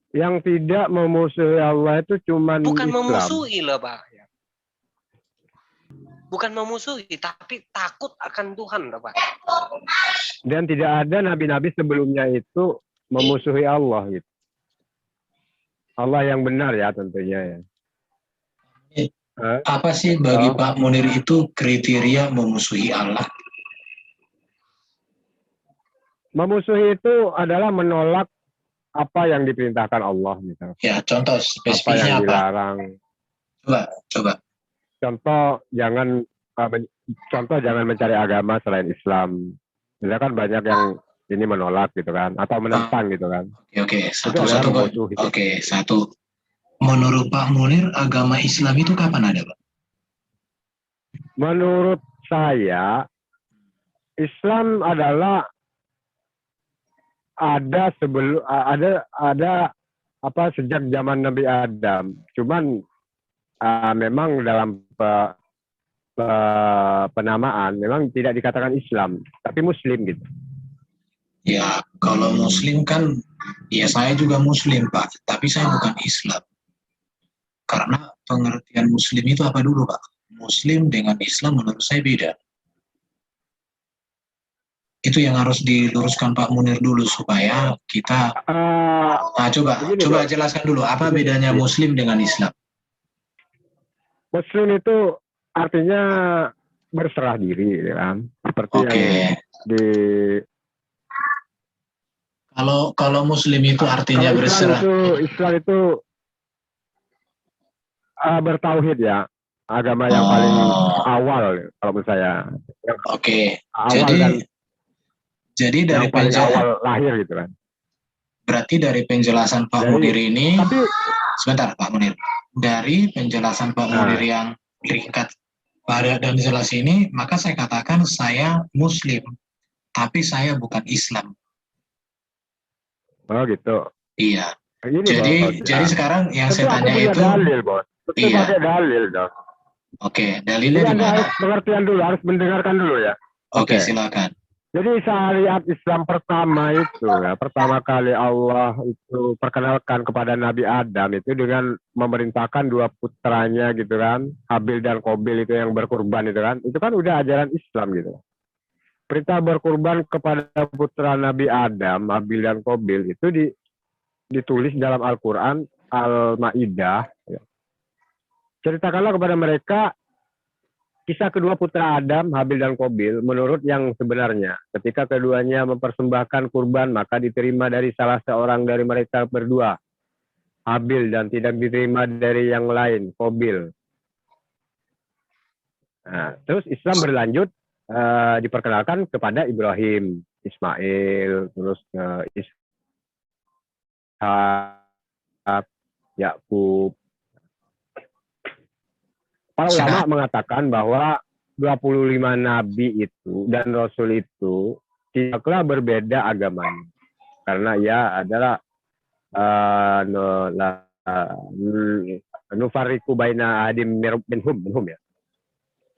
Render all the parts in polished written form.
Yang tidak memusuhi Allah itu cuman Bukan Islam. memusuhi loh Pak. Bukan memusuhi, tapi takut akan Tuhan loh Pak. Dan tidak ada nabi-nabi sebelumnya itu memusuhi Allah gitu. Allah yang benar ya tentunya ya. Apa sih bagi Pak Munir itu kriteria memusuhi Allah? Memusuhi itu adalah menolak apa yang diperintahkan Allah misalnya. Ya, contoh Apa spesifiknya yang apa? dilarang. Coba. Contoh jangan mencari agama selain Islam. Misalkan banyak yang ini menolak gitu kan, atau menentang gitu kan. Oke. Itu adalah memusuhi. Oke, satu. Menurut Pak Munir, agama Islam itu kapan ada, Pak? Menurut saya, Islam adalah ada sejak zaman Nabi Adam. Cuman memang dalam penamaan memang tidak dikatakan Islam, tapi Muslim gitu. Ya, kalau Muslim kan, ya saya juga Muslim Pak, tapi saya bukan Islam. Karena pengertian Muslim itu apa dulu Pak? Muslim dengan Islam menurut saya beda. Itu yang harus diluruskan Pak Munir dulu supaya kita. Coba jelaskan dulu apa bedanya Muslim dengan Islam. Muslim itu artinya berserah diri, kan? Seperti yang di. Kalau Muslim itu artinya berserah. Islam itu bertauhid ya, agama yang paling awal kalau menurut saya. Oke. Awal jadi dari awal lahir gitu kan. Berarti dari penjelasan Pak Munir ini, sebentar Pak Munir. Dari penjelasan Pak Munir yang ringkat pada dan jelas ini, maka saya katakan saya Muslim, tapi saya bukan Islam. Oh gitu. Iya. Jadi sekarang yang saya tanya itu. Dalil, Bos. Iya. Pakai dalil dong. Oke, dalilnya di mana? Harus pengertian dulu, harus mendengarkan dulu ya. Oke, silakan. Jadi syariat Islam pertama itu ya, pertama kali Allah itu perkenalkan kepada Nabi Adam itu dengan memerintahkan dua putranya gitu kan, Habil dan Qabil itu yang berkurban itu kan udah ajaran Islam gitu. Perintah berkurban kepada putra Nabi Adam, Habil dan Qabil itu ditulis dalam Al-Quran Al-Ma'idah. Ya. Ceritakanlah kepada mereka kisah kedua putra Adam, Habil dan Qabil, menurut yang sebenarnya. Ketika keduanya mempersembahkan kurban, maka diterima dari salah seorang dari mereka berdua, Habil, dan tidak diterima dari yang lain, Qabil. Nah, terus Islam berlanjut, diperkenalkan kepada Ibrahim, Ismail, terus Ishak, Yakub. Para ulama mengatakan bahwa 25 nabi itu dan rasul itu tidaklah berbeda agamanya. Karena ia adalah nufariku baina adim minhum ya.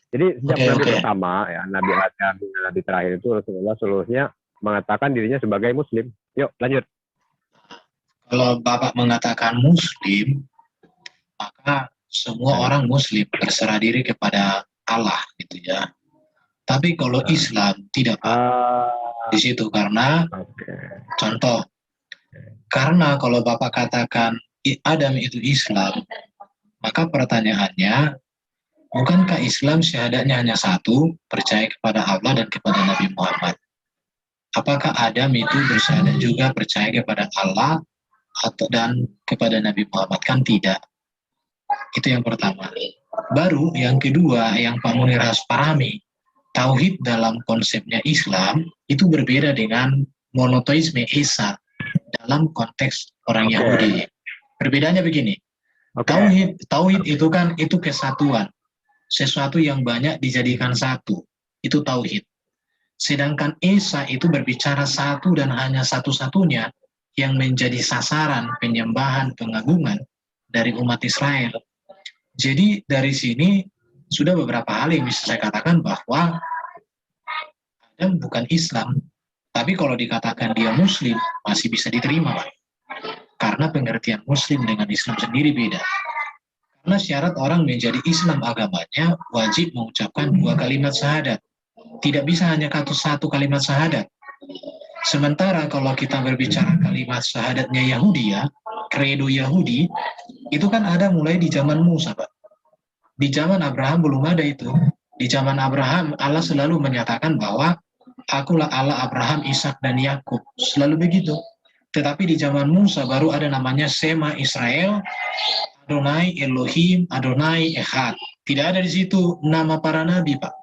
Jadi sejak nabi pertama ya, Nabi Adam dan nabi terakhir itu Rasulullah seluruhnya mengatakan dirinya sebagai muslim. Yuk, lanjut. Kalau Bapak mengatakan muslim, maka semua orang muslim berserah diri kepada Allah gitu ya. Tapi kalau Islam tidak di situ karena contoh, karena kalau Bapak katakan Adam itu Islam, maka pertanyaannya, bukankah Islam syahadatnya hanya satu, percaya kepada Allah dan kepada Nabi Muhammad? Apakah Adam itu bersyahadat juga percaya kepada Allah dan kepada Nabi Muhammad? Kan tidak. Itu yang pertama. Baru yang kedua yang Pak Munir harus pahami, tauhid dalam konsepnya Islam itu berbeda dengan monoteisme Esa dalam konteks orang Yahudi. Perbedaannya begini. Tauhid itu kan itu kesatuan, sesuatu yang banyak dijadikan satu, itu tauhid. Sedangkan Esa itu berbicara satu dan hanya satu-satunya yang menjadi sasaran penyembahan pengagungan dari umat Israel. Jadi dari sini sudah beberapa hal yang bisa saya katakan bahwa Adam bukan Islam, tapi kalau dikatakan dia Muslim masih bisa diterima, Pak. Karena karena pengertian Muslim dengan Islam sendiri beda. Karena syarat orang menjadi Islam agamanya wajib mengucapkan 2 kalimat syahadat. Tidak bisa hanya satu kalimat syahadat. Sementara kalau kita berbicara kalimat syahadatnya Yahudi ya, kredo Yahudi, itu kan ada mulai di zaman Musa, Pak. Di zaman Abraham belum ada itu. Di zaman Abraham, Allah selalu menyatakan bahwa akulah Allah Abraham, Ishak, dan Yakub. Selalu begitu. Tetapi di zaman Musa baru ada namanya Shema Israel, Adonai Elohim, Adonai Echad. Tidak ada di situ nama para nabi, Pak.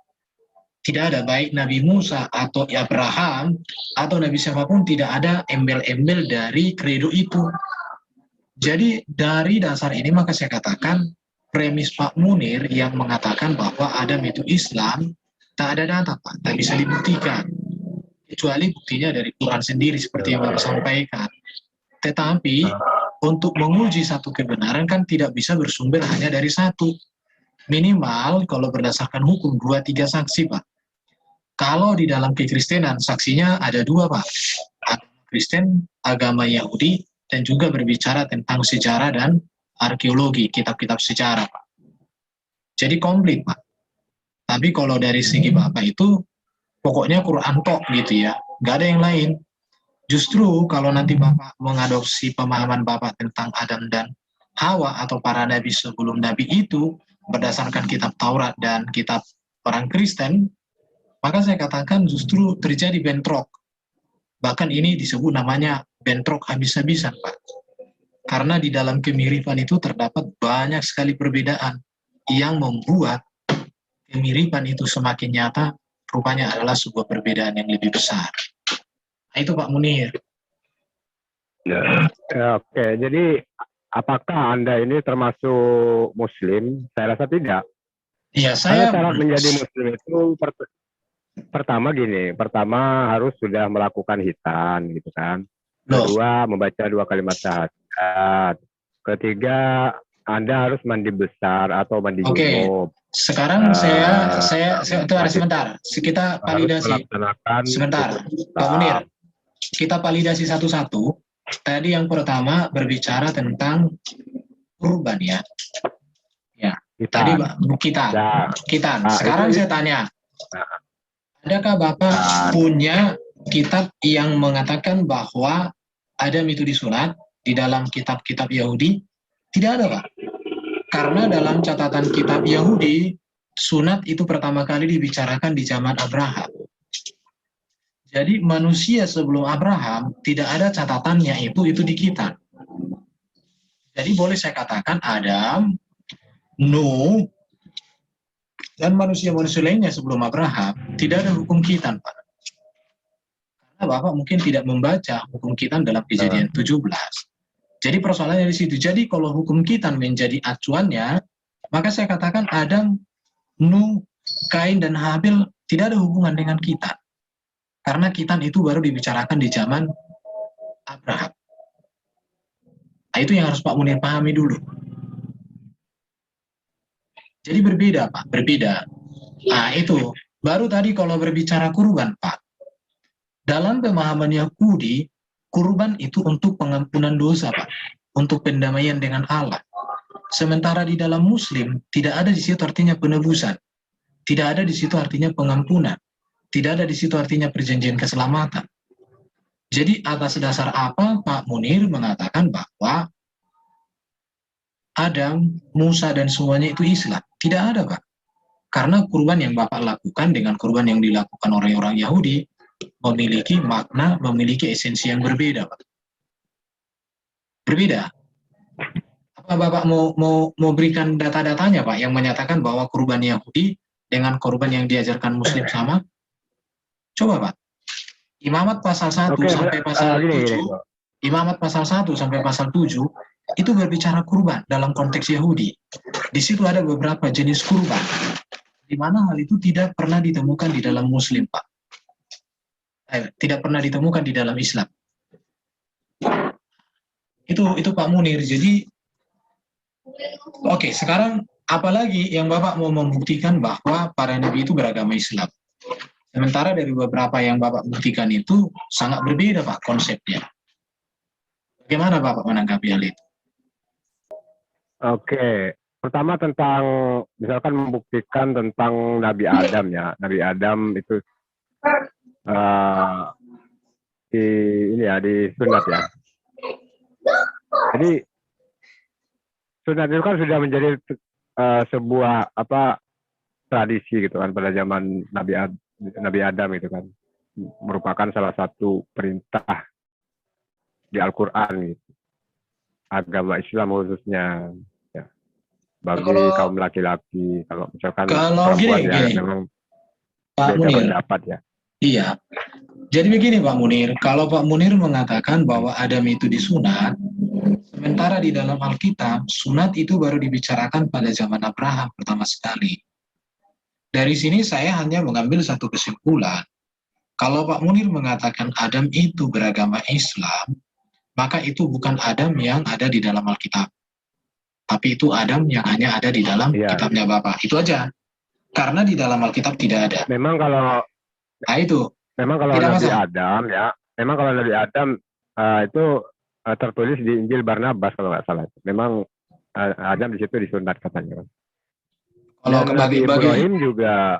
Tidak ada, baik Nabi Musa atau Abraham atau Nabi siapapun, tidak ada embel-embel dari kredo itu. Jadi dari dasar ini maka saya katakan premis Pak Munir yang mengatakan bahwa Adam itu Islam, tak ada data, Pak, tak bisa dibuktikan. Kecuali buktinya dari Quran sendiri seperti yang Bapak sampaikan. Tetapi untuk menguji satu kebenaran kan tidak bisa bersumber hanya dari satu. Minimal kalau berdasarkan hukum 2-3 saksi, Pak. Kalau di dalam kekristenan saksinya ada 2, Pak. Agama Kristen, agama Yahudi, dan juga berbicara tentang sejarah dan arkeologi, kitab-kitab sejarah, Pak. Jadi komplit, Pak. Tapi kalau dari segi Bapak itu pokoknya Quran tok gitu ya, nggak ada yang lain. Justru kalau nanti Bapak mengadopsi pemahaman Bapak tentang Adam dan Hawa atau para nabi sebelum nabi itu berdasarkan kitab Taurat dan kitab orang Kristen, maka saya katakan justru terjadi bentrok. Bahkan ini disebut namanya bentrok habis-habisan, Pak. Karena di dalam kemiripan itu terdapat banyak sekali perbedaan yang membuat kemiripan itu semakin nyata, rupanya adalah sebuah perbedaan yang lebih besar. Nah, itu Pak Munir. Ya, oke, jadi apakah Anda ini termasuk Muslim? Saya rasa tidak. Iya, Karena saya syarat menjadi Muslim itu pertama gini, pertama harus sudah melakukan hitan gitu kan. Kedua, membaca 2 kalimat syahadat. Ketiga, Anda harus mandi besar atau mandi junub. Sekarang saya sebentar. Kita validasi. Sebentar, Pak Munir. Kita validasi satu-satu. Tadi yang pertama berbicara tentang kurban ya. Ya. Tadi kita. Sekarang saya tanya. Adakah Bapak punya kitab yang mengatakan bahwa Adam itu disunat di dalam kitab-kitab Yahudi? Tidak ada, Pak. Karena dalam catatan kitab Yahudi, sunat itu pertama kali dibicarakan di zaman Abraham. Jadi manusia sebelum Abraham tidak ada catatannya itu di kitab. Jadi boleh saya katakan Adam, Nuh, dan manusia-manusia lainnya sebelum Abraham tidak ada hukum khitan, Pak. Karena Bapak mungkin tidak membaca hukum khitan dalam Kejadian 17. Jadi persoalannya di situ. Jadi kalau hukum khitan menjadi acuannya, maka saya katakan Adam, Nuh, Kain, dan Habil tidak ada hubungan dengan khitan. Karena khitan itu baru dibicarakan di zaman Abraham. Nah, itu yang harus Pak Munir pahami dulu. Jadi berbeda, Pak, berbeda. Nah, itu. Baru tadi kalau berbicara kurban, Pak. Dalam pemahaman Yahudi, kurban itu untuk pengampunan dosa, Pak. Untuk pendamaian dengan Allah. Sementara di dalam Muslim, tidak ada di situ artinya penebusan. Tidak ada di situ artinya pengampunan. Tidak ada di situ artinya perjanjian keselamatan. Jadi atas dasar apa Pak Munir mengatakan bahwa Adam, Musa, dan semuanya itu Islam? Tidak ada, Pak. Karena kurban yang Bapak lakukan dengan kurban yang dilakukan oleh orang Yahudi memiliki makna, memiliki esensi yang berbeda, Pak. Berbeda. Apa Bapak mau berikan data-datanya, Pak, yang menyatakan bahwa kurban Yahudi dengan kurban yang diajarkan Muslim sama? Coba, Pak. Imamat pasal 1 sampai pasal 7, Imamat pasal 1 sampai pasal 7 itu berbicara kurban dalam konteks Yahudi. Di situ ada beberapa jenis kurban, di mana hal itu tidak pernah ditemukan di dalam Muslim, Pak. Tidak pernah ditemukan di dalam Islam. Itu Pak Munir. Jadi, oke, sekarang apalagi yang Bapak mau membuktikan bahwa para nabi itu beragama Islam? Sementara dari beberapa yang Bapak buktikan itu sangat berbeda, Pak, konsepnya. Bagaimana Bapak menanggapi hal itu? Oke, pertama tentang misalkan membuktikan tentang Nabi Adam ya. Nabi Adam itu eh, di ini ya di sunat ya. Jadi sunat itu kan sudah menjadi sebuah apa tradisi gitu kan pada zaman Nabi Adam itu kan merupakan salah satu perintah di Al-Qur'an gitu. Agama Islam khususnya ya, bagi Kalau kaum laki-laki kalau misalkan kalau perempuan gini, ya gini, memang Pak beda Munir. pendapat ya. Iya. Jadi begini Pak Munir, kalau Pak Munir mengatakan bahwa Adam itu disunat, sementara di dalam Alkitab, sunat itu baru dibicarakan pada zaman Abraham pertama sekali. Dari sini saya hanya mengambil satu kesimpulan. Kalau Pak Munir mengatakan Adam itu beragama Islam, maka itu bukan Adam yang ada di dalam Alkitab. Tapi itu Adam yang hanya ada di dalam Iya. kitabnya Bapak. Itu aja. Karena di dalam Alkitab tidak ada. Memang kalau Nah itu, tidak Nabi masalah. Adam ya, memang kalau Nabi Adam itu tertulis di Injil Barnabas kalau nggak salah. Memang Adam di situ disunat katanya. Kalau Dan Nabi bagi Ibrahim juga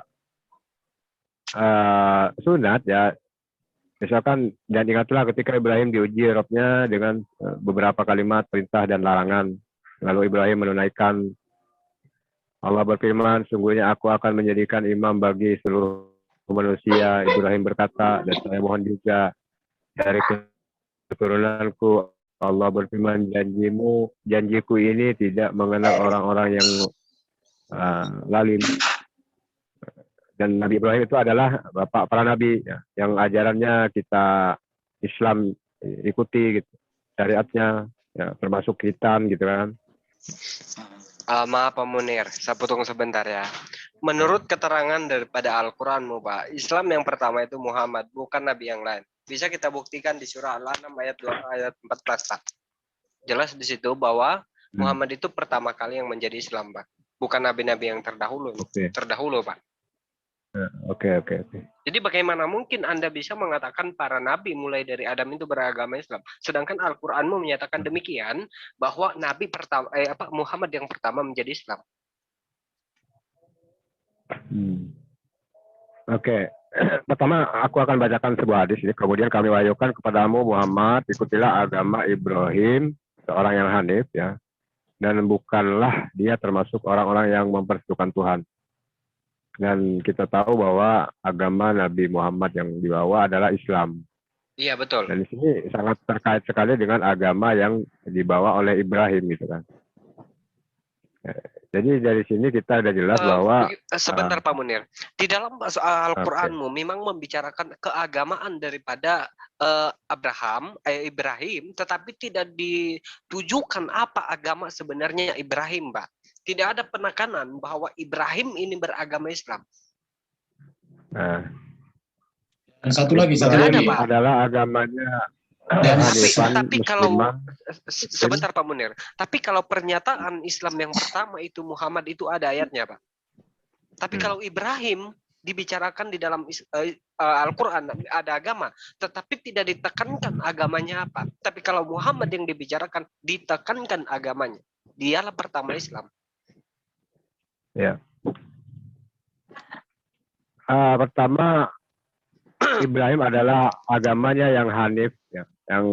sunat ya. Misalkan dan ingatlah ketika Ibrahim diuji Robnya dengan beberapa kalimat perintah dan larangan. Lalu Ibrahim menunaikan. Allah berfirman, sungguhnya aku akan menjadikan imam bagi seluruh manusia. Ibrahim berkata, dan saya mohon juga dari keturunanku. Allah berfirman, janjiku ini tidak mengenal orang-orang yang lalim. Dan Nabi Ibrahim itu adalah bapak para nabi ya, yang ajarannya kita Islam ikuti gitu, syariatnya ya, termasuk khitan gitu kan. Maaf Pak Munir, saya potong sebentar ya. Menurut keterangan daripada Al-Quranmu Pak, Islam yang pertama itu Muhammad, bukan Nabi yang lain. Bisa kita buktikan di surah Al-An'am ayat 2 ayat 14 Pak. Jelas di situ bahwa Muhammad itu pertama kali yang menjadi Islam Pak, bukan nabi-nabi yang terdahulu. Terdahulu Pak. Oke. Jadi bagaimana mungkin Anda bisa mengatakan para nabi mulai dari Adam itu beragama Islam, sedangkan Al-Qur'anmu menyatakan demikian bahwa nabi pertama Muhammad yang pertama menjadi Islam. Oke. Pertama aku akan bacakan sebuah hadis ini, kemudian kami wahyukan kepadamu Muhammad, ikutilah agama Ibrahim, seorang yang hanif ya. Dan bukanlah dia termasuk orang-orang yang mempersekutukan Tuhan. Dan kita tahu bahwa agama Nabi Muhammad yang dibawa adalah Islam. Iya betul. Dan di sini sangat terkait sekali dengan agama yang dibawa oleh Ibrahim gitu kan. Jadi dari sini kita udah jelas bahwa sebentar Pak Munir, di dalam Al-Qur'anmu memang membicarakan keagamaan daripada Ibrahim, tetapi tidak ditujukan apa agama sebenarnya Ibrahim, Pak. Tidak ada penekanan bahwa Ibrahim ini beragama Islam. Nah, dan satu lagi adalah agamanya. Dan tapi kalau sebentar Pak Munir, tapi kalau pernyataan Islam yang pertama itu Muhammad itu ada ayatnya Pak. Tapi kalau Ibrahim dibicarakan di dalam Al-Quran ada agama, tetapi tidak ditekankan agamanya apa. Tapi kalau Muhammad yang dibicarakan ditekankan agamanya, dialah pertama Islam. Ya. Pertama Ibrahim adalah agamanya yang hanif, ya, yang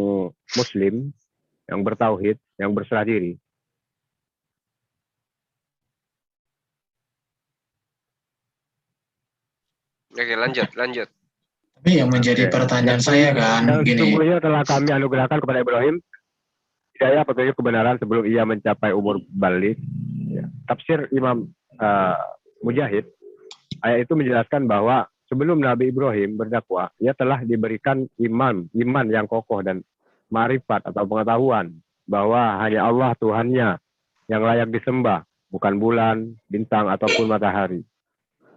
Muslim, yang bertauhid, yang berserah diri. Oke, lanjut. Tapi yang menjadi pertanyaan saya kan, gini. Sesungguhnya telah kami anugerahkan kepada Ibrahim hidayah petunjuk kebenaran sebelum ia mencapai umur baligh. Ya. Tafsir Imam Mujahid, ayat itu menjelaskan bahwa sebelum Nabi Ibrahim berdakwah, ia telah diberikan iman yang kokoh dan ma'rifat atau pengetahuan bahwa hanya Allah Tuhannya yang layak disembah, bukan bulan, bintang, ataupun matahari.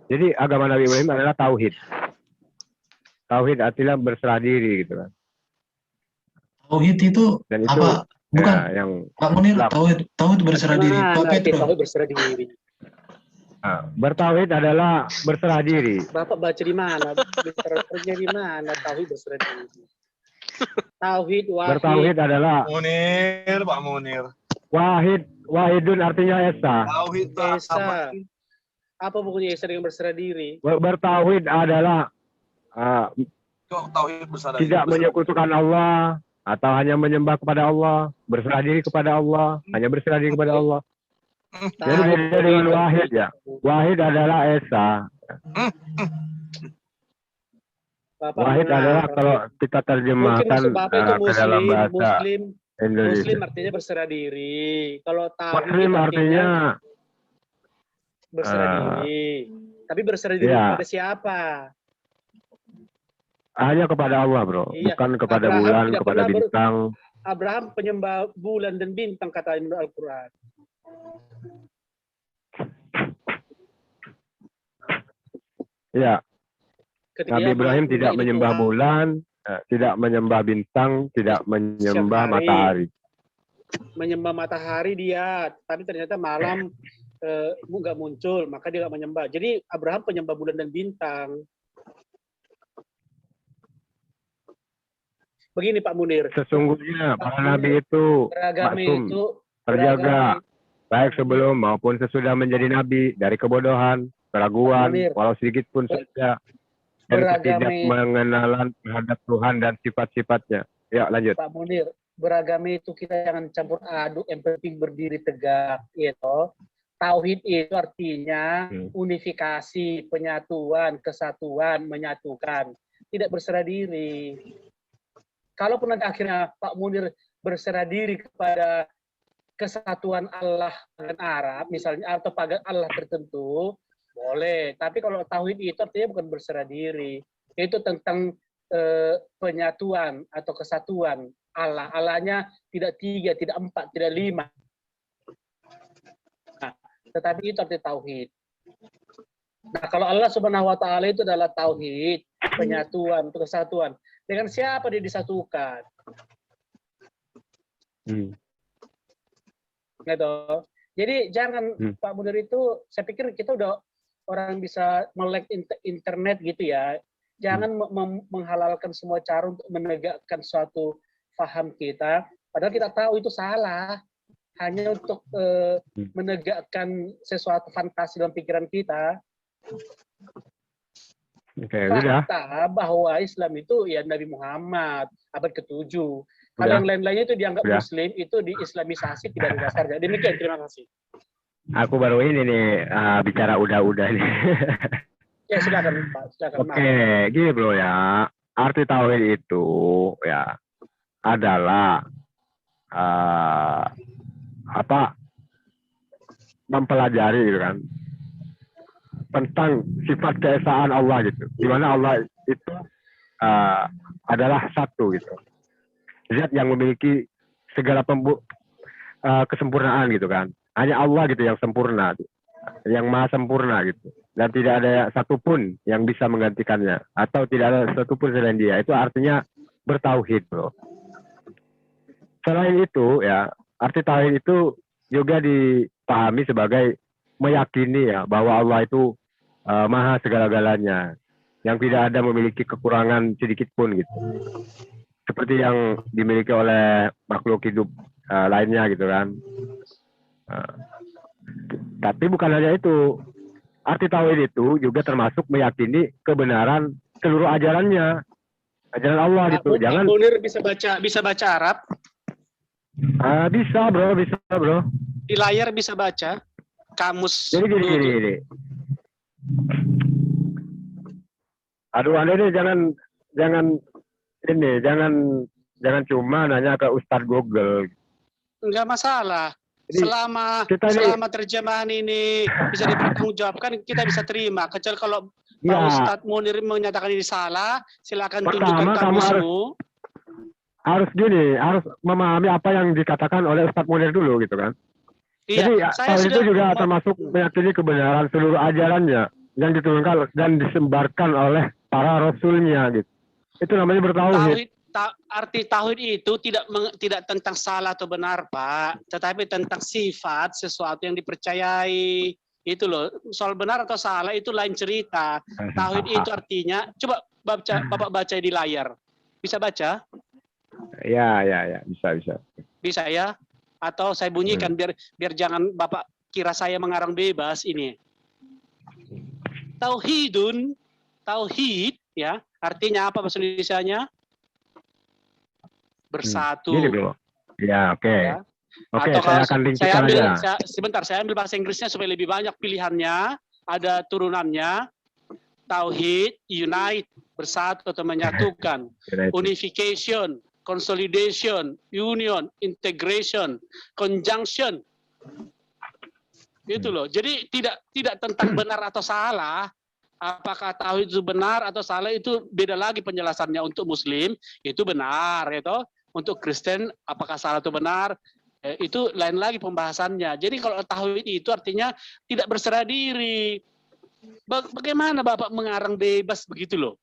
Jadi agama Nabi Ibrahim adalah tauhid. Tauhid artinya berserah diri gitu kan. Tauhid itu dan apa? Bukan ya, yang Pak Munir, tauhid berserah diri. Apa itu? Tauhid berserah diri. Bertauhid adalah berserah diri. Bapak baca di mana? Literatunya di mana? Tauhid berserah diri. Tauhid, wahid. Bertauhid adalah Munir, Pak Munir. wahidun artinya esa. Tauhid itu Esa. apa? Apa bukunya Esa dengan berserah diri? Bertauhid adalah Kok tauhid besar tidak menyekutukan Allah atau hanya menyembah kepada Allah, berserah diri kepada Allah, hanya berserah diri kepada Allah. Jadi beda dengan wahid ya. Wahid adalah esa. Bapak Wahid benar. adalah kalau kita Mungkin terjemahkan maksud Bapak itu ke dalam bahasa Muslim Indonesia. artinya berserah diri. Kalau tauhid Muslim artinya berserah diri. Tapi berserah diri iya. kepada siapa? hanya kepada Allah, bro. Iya. Bukan kepada Abraham bulan, tidak kepada pernah bintang. Abraham penyembah bulan dan bintang kata Al-Quran. Ya, Ketika Nabi dia Ibrahim mengakui tidak ini menyembah Tuhan, bulan, tidak menyembah bintang, tidak menyembah Siang hari. matahari. menyembah matahari dia, tapi ternyata malam nggak muncul, maka dia nggak menyembah. Jadi Abraham penyembah bulan dan bintang. Begini Pak Munir, Sesungguhnya para nabi itu beragama maksum, itu terjaga, baik sebelum maupun sesudah menjadi nabi dari kebodohan, keraguan, Munir. walau sedikit pun saja, dan Beragama- ketidakmengenalan terhadap Tuhan dan sifat-sifatnya. Ya, lanjut. Pak Munir, beragama itu kita jangan campur aduk, yang penting berdiri tegak, gitu. Tauhid itu artinya unifikasi, penyatuan, kesatuan, menyatukan, tidak berserah diri. Kalaupun nanti akhirnya Pak Munir berserah diri kepada kesatuan Allah dengan Arab, misalnya, atau pada Allah tertentu, boleh. Tapi kalau tauhid itu artinya bukan berserah diri. Itu tentang penyatuan atau kesatuan Allah. Allahnya tidak 3, tidak 4, tidak 5. Nah, tetapi itu arti tauhid. Nah, kalau Allah Subhanahu wa taala itu adalah tauhid, penyatuan, kesatuan. Dengan siapa dia disatukan? Gitu. Jadi jangan Pak Munir itu, saya pikir kita udah orang bisa melek internet gitu ya. Jangan menghalalkan semua cara untuk menegakkan suatu paham kita. Padahal kita tahu itu salah. Hanya untuk menegakkan sesuatu fantasi dalam pikiran kita. Oke, udah. Fakta bahwa Islam itu ya Nabi Muhammad abad ke-7. Kalau yang lain-lainnya itu dianggap Muslim, itu diislamisasi tidak ada dasarnya. Demikian, terima kasih. Aku baru ini nih bicara udah nih. Ya silakan Pak, silakan. Oke, gini bro ya. Arti tauhid itu ya adalah mempelajari gitu kan tentang sifat keesaan Allah gitu. Di mana Allah itu adalah satu gitu. Zat yang memiliki segala kesempurnaan gitu kan. Hanya Allah gitu yang sempurna, yang maha sempurna gitu. Dan tidak ada satupun yang bisa menggantikannya. Atau tidak ada satupun selain dia. Itu artinya bertauhid bro. Selain itu ya, arti tauhid itu juga dipahami sebagai meyakini ya bahwa Allah itu maha segala-galanya, yang tidak ada memiliki kekurangan sedikit pun gitu, seperti yang dimiliki oleh makhluk hidup lainnya gitu kan. Tapi bukan hanya itu, arti tauhid itu juga termasuk meyakini kebenaran seluruh ajarannya, ajaran Allah gitu. Jangan. Pak Munir bisa baca Arab? Bisa bro. Di layar bisa baca kamus. Jadi gini. Aduh, Anda ini jangan cuma nanya ke Ustadz Google. Enggak masalah. Jadi, selama terjemahan ini bisa dipertanggungjawabkan, kita bisa terima. Kecuali kalau Pak Ustadz Munir menyatakan ini salah, silakan tunjukkan kamusmu. Harus memahami apa yang dikatakan oleh Ustadz Munir dulu gitu kan. Iya, jadi itu juga termasuk meyakini kebenaran seluruh ajarannya yang diturunkan dan disebarkan oleh para rasulnya gitu. Itu namanya bertauhid. Arti tauhid itu tidak tentang salah atau benar, Pak, tetapi tentang sifat sesuatu yang dipercayai. Itu loh, soal benar atau salah itu lain cerita. Tauhid itu artinya, coba Bapak baca di layar. Bisa baca? Ya, bisa. Bisa ya? Atau saya bunyikan biar jangan Bapak kira saya mengarang bebas ini. Tauhidun, tauhid ya, artinya apa bahasa Indonesianya? Bersatu. Gini bro. Ya, oke. Ya. Oke, Atau saya akan ringkaskan aja. Sebentar, saya ambil bahasa Inggrisnya supaya lebih banyak pilihannya. Ada turunannya. Tauhid, unite, bersatu atau menyatukan. Unification, consolidation, union, integration, conjunction. Itu loh. Jadi tidak tentang benar atau salah. Apakah tauhid itu benar atau salah itu beda lagi penjelasannya. Untuk Muslim itu benar, itu. Untuk Kristen apakah salah atau benar itu lain lagi pembahasannya. Jadi kalau tauhid itu artinya tidak berserah diri. Bagaimana Bapak mengarang bebas begitu loh?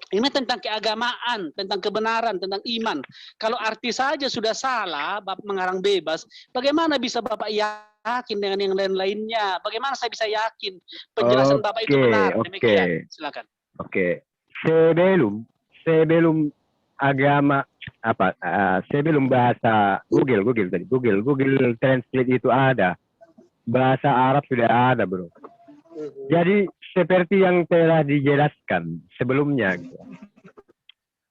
Ini tentang keagamaan, tentang kebenaran, tentang iman. Kalau arti saja sudah salah, Bapak mengarang bebas, bagaimana bisa Bapak yakin dengan yang lain-lainnya? Bagaimana saya bisa yakin penjelasan Bapak itu benar? Demikian, silakan. Oke. Sebelum agama sebelum bahasa Google Translate itu ada. Bahasa Arab sudah ada, bro. Jadi seperti yang telah dijelaskan sebelumnya, gitu.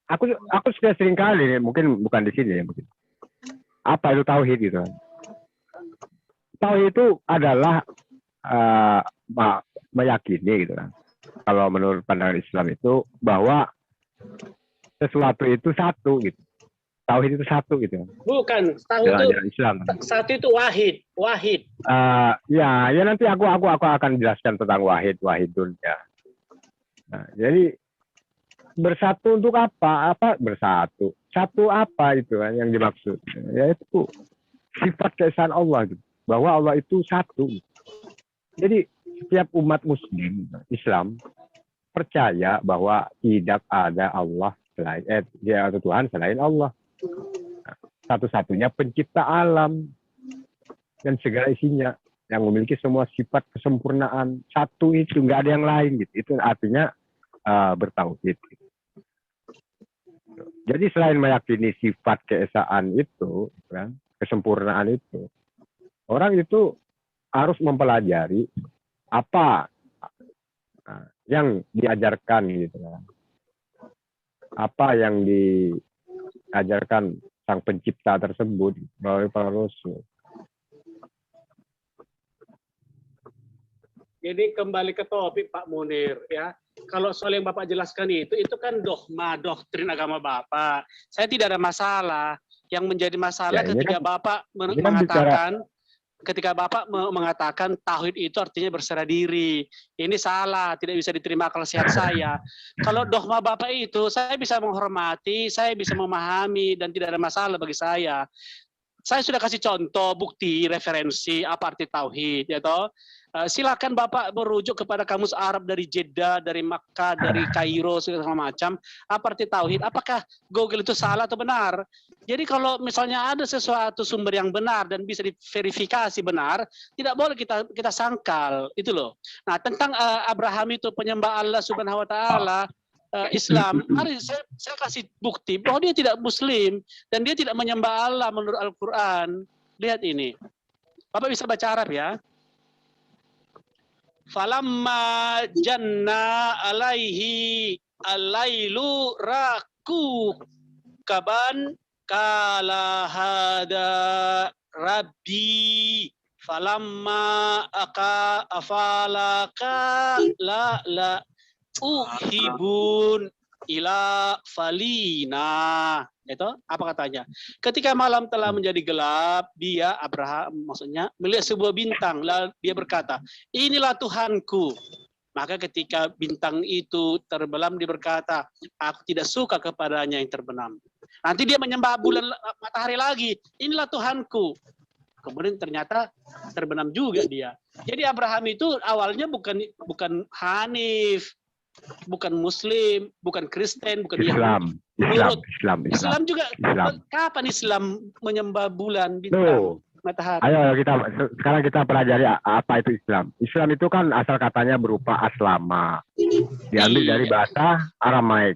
Aku sudah sering kali, mungkin bukan di sini ya, mungkin. Apa itu tauhid gitu? Tauhid itu adalah meyakini gitu kan. Kalau menurut pandangan Islam itu bahwa sesuatu itu satu gitu. Tauhid itu satu gitu. Bukan, tauhid itu Islam. satu itu wahid. Ya nanti aku akan jelaskan tentang wahidun ya. Nah, jadi bersatu untuk apa? Bersatu. Satu apa itu kan yang dimaksud? Yaitu sifat keesaan Allah gitu. Bahwa Allah itu satu. Jadi setiap umat Muslim Islam percaya bahwa tidak ada Allah selain dia atau Tuhan selain Allah. Satu-satunya pencipta alam dan segala isinya yang memiliki semua sifat kesempurnaan, satu itu, nggak ada yang lain gitu. Itu artinya bertauhid gitu. Jadi selain meyakini sifat keesaan itu kan, kesempurnaan itu, orang itu harus mempelajari apa yang diajarkan gitu kan. Apa yang diajarkan sang pencipta tersebut melalui para rasul. Jadi kembali ke topik Pak Munir ya. Kalau soal yang Bapak jelaskan itu kan dogma, doktrin agama Bapak. Saya tidak ada masalah. Yang menjadi masalah Ya, ketika kan, Bapak mengatakan tauhid itu artinya berserah diri. Ini salah, tidak bisa diterima akal sehat saya. Kalau dogma Bapak itu saya bisa menghormati, saya bisa memahami dan tidak ada masalah bagi saya. Saya sudah kasih contoh, bukti, referensi apa arti tauhid, ya toh. Silakan Bapak merujuk kepada kamus Arab dari Jeddah, dari Makkah, dari Kairo, segala macam. Apa arti tauhid? Apakah Google itu salah atau benar? Jadi kalau misalnya ada sesuatu sumber yang benar dan bisa diverifikasi benar, tidak boleh kita sangkal, itu loh. Nah, tentang Abraham itu penyembah Allah Subhanahu wa taala, Islam, mari saya kasih bukti bahwa dia tidak Muslim dan dia tidak menyembah Allah menurut Al-Quran. Lihat ini. Bapak bisa baca Arab ya. Falamma janna alaihi alailu raku kaban kala hada rabbi falamma afalaka la uhibun ila falina. Itu apa katanya? Ketika malam telah menjadi gelap, dia Abraham maksudnya melihat sebuah bintang, lalu dia berkata, inilah Tuhanku. Maka ketika bintang itu terbelam, dia berkata, aku tidak suka kepadanya yang terbenam. Nanti dia menyembah bulan matahari lagi, inilah Tuhanku. Kemudian ternyata terbenam juga dia. Jadi Abraham itu awalnya bukan Hanif, bukan Muslim, bukan Kristen, bukan Yahudi. Islam juga. Kapan Islam menyembah bulan, bintang, matahari? Ayo sekarang kita pelajari apa itu Islam. Islam itu kan asal katanya berupa aslama, diambil dari bahasa Aramaik.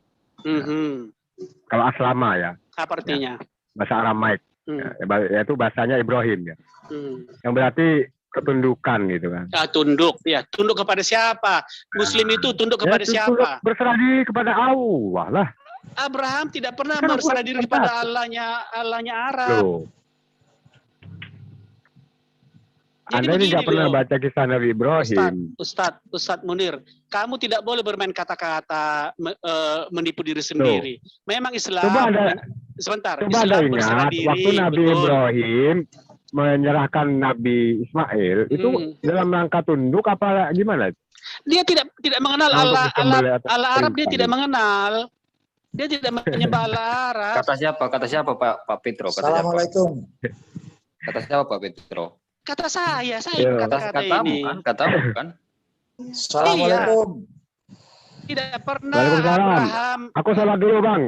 Kalau aslama ya, Apa artinya? bahasa Aramaik. Hmm. Yaitu bahasanya Ibrahim ya. Yang berarti ketundukan gitu kan. Tunduk, ya. Tunduk kepada siapa? Muslim itu tunduk kepada itu siapa? berserah diri kepada Allah lah. Abraham tidak pernah Kan berserah diri kepada satu. Allahnya Arab. Loh. Jadi Anda ini begini nggak pernah loh, baca kisah Nabi Ibrahim. Ustadz Munir, kamu tidak boleh bermain kata-kata menipu diri sendiri. Memang Islam, Coba Anda Islam berserah ingat, diri. waktu Nabi betul. Ibrahim menyerahkan Nabi Ismail, itu dalam rangka tunduk apa gimana? Dia tidak mengenal Untuk Allah disembelih atas Arab, dia perintah. tidak mengenal. Dia tidak menyembah Allah Arab. Kata siapa Pak Petro? Assalamualaikum. Kata siapa Pak Petro? Kata saya Iya. kata Katamu ini. kan? Katamu kan? Assalamualaikum. Tidak pernah Waalaikumsalam. Abraham. Aku salah dulu bang.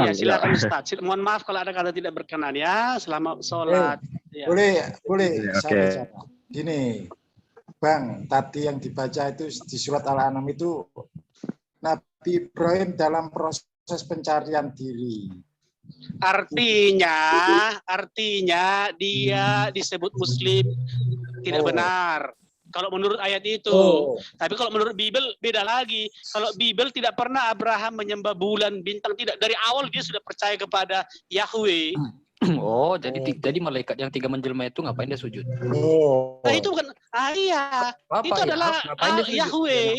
Ya, silakan Ustaz. Mohon maaf kalau ada kata tidak berkenan ya. Selamat sholat. Ya. Boleh Oke. saya bicara. Gini, Bang, tadi yang dibaca itu di surat Al-An'am itu Nabi Ibrahim dalam proses pencarian diri. Artinya dia disebut Muslim tidak benar. Kalau menurut ayat itu. Tapi kalau menurut Bible beda lagi. Kalau Bible tidak pernah Abraham menyembah bulan, bintang, tidak. Dari awal dia sudah percaya kepada Yahweh. Oh, jadi malaikat yang 3 menjelma itu ngapain dia sujud? Nah itu bukan iya. Itu adalah Yahweh.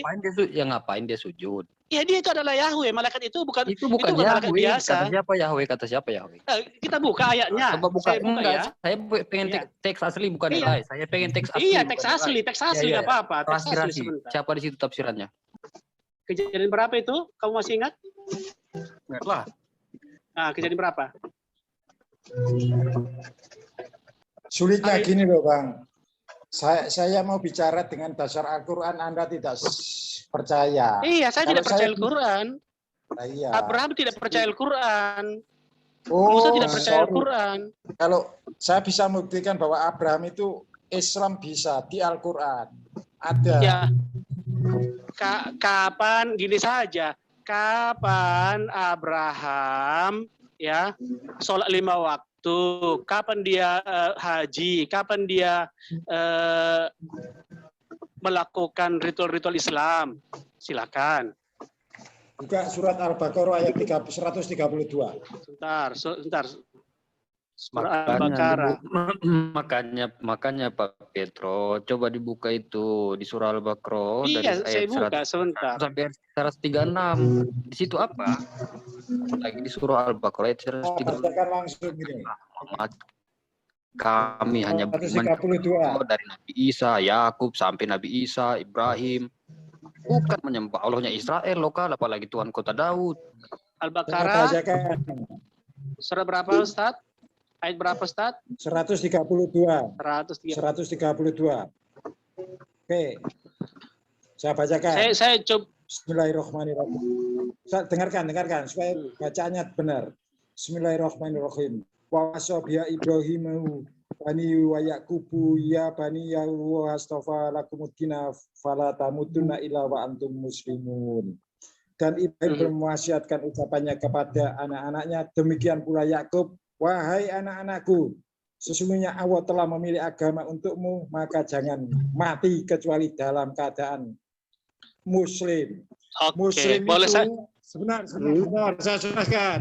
Ngapain dia sujud? Ya dia itu adalah Yahweh. Malaikat itu bukan malaikat Yahweh. biasa. Kata siapa Yahweh? Kita buka ayatnya. Coba buka. Saya buka ya. Saya pengen teks asli bukan Iya. AI. Saya pengen teks asli. Iya, teks asli Iya. nggak apa-apa. Teks asli Transpirasi. sebentar. Siapa di situ tafsirannya? Kejadian berapa itu? Kamu masih ingat? Lah, Nah, kejadian berapa? Sulitnya gini loh, Bang. Saya mau bicara dengan dasar Al-Quran, Anda tidak percaya. Iya, saya Kalau tidak percaya saya- Al-Quran. Iya. Abraham tidak percaya Al-Quran. Musa tidak percaya sorry. Al-Quran. Kalau saya bisa membuktikan bahwa Abraham itu Islam bisa di Al-Quran. Ada. Ya. Kapan gini saja? Kapan Abraham ya sholat 5 waktu? Kapan dia haji? Kapan dia melakukan ritual-ritual Islam? Silakan. Buka surat Al-Baqarah ayat 132. Sebentar. Surah Al-Baqarah. makanya Pak Petro, coba dibuka itu di surah Al-Baqarah dari Iya, saya ayat buka sebentar. sampai 136. Di situ apa? Lagi di surah Al-Baqarah ayat 136. Bacakan langsung ini. Kami hanya beriman 132. dari Nabi Isa, Yakub sampai Nabi Isa, Ibrahim. Bukan menyembah Allahnya Israel lokal, apalagi Tuhan kota Daud. Al-Baqarah Bacakan surah berapa Ustaz? Ayat berapa Ustaz? 132. 103. 132. Oke. Saya bacakan. Saya coba. Bismillahirrahmanirrahim. Dengarkan supaya bacaannya benar. Bismillahirrahmanirrahim. Wa wasabiya Ibrahimu bani wa Yaqubu ya bani ya wa astafa lakumuddina fala tamutunna illa wa antum muslimun. Dan Ibrahim mewasiatkan ucapannya kepada anak-anaknya, demikian pula Yakub, wahai anak-anakku, sesungguhnya Allah telah memilih agama untukmu, maka jangan mati kecuali dalam keadaan Muslim. Oke, Muslim boleh itu, saya? sebentar, saya jelaskan.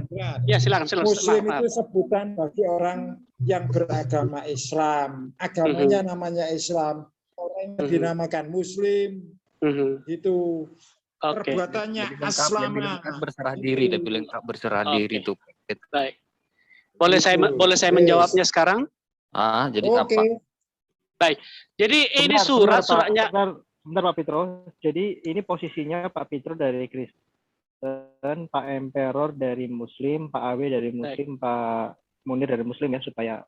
Ya silakan. Muslim Maaf. itu sebutan bagi orang yang beragama Islam. Agamanya namanya Islam. Orang yang dinamakan Muslim itu Oke. perbuatannya Dia aslama. bilang berserah diri, dia bilang berserah diri itu. Baik. Boleh saya Yes. menjawabnya sekarang? Jadi Oke. apa? Jadi ini suratnya. Sebentar Pak Petro. Jadi ini posisinya Pak Petro dari Kristen, Pak Emperor dari Muslim, Pak Awe dari Muslim, Pak Munir dari Muslim ya, supaya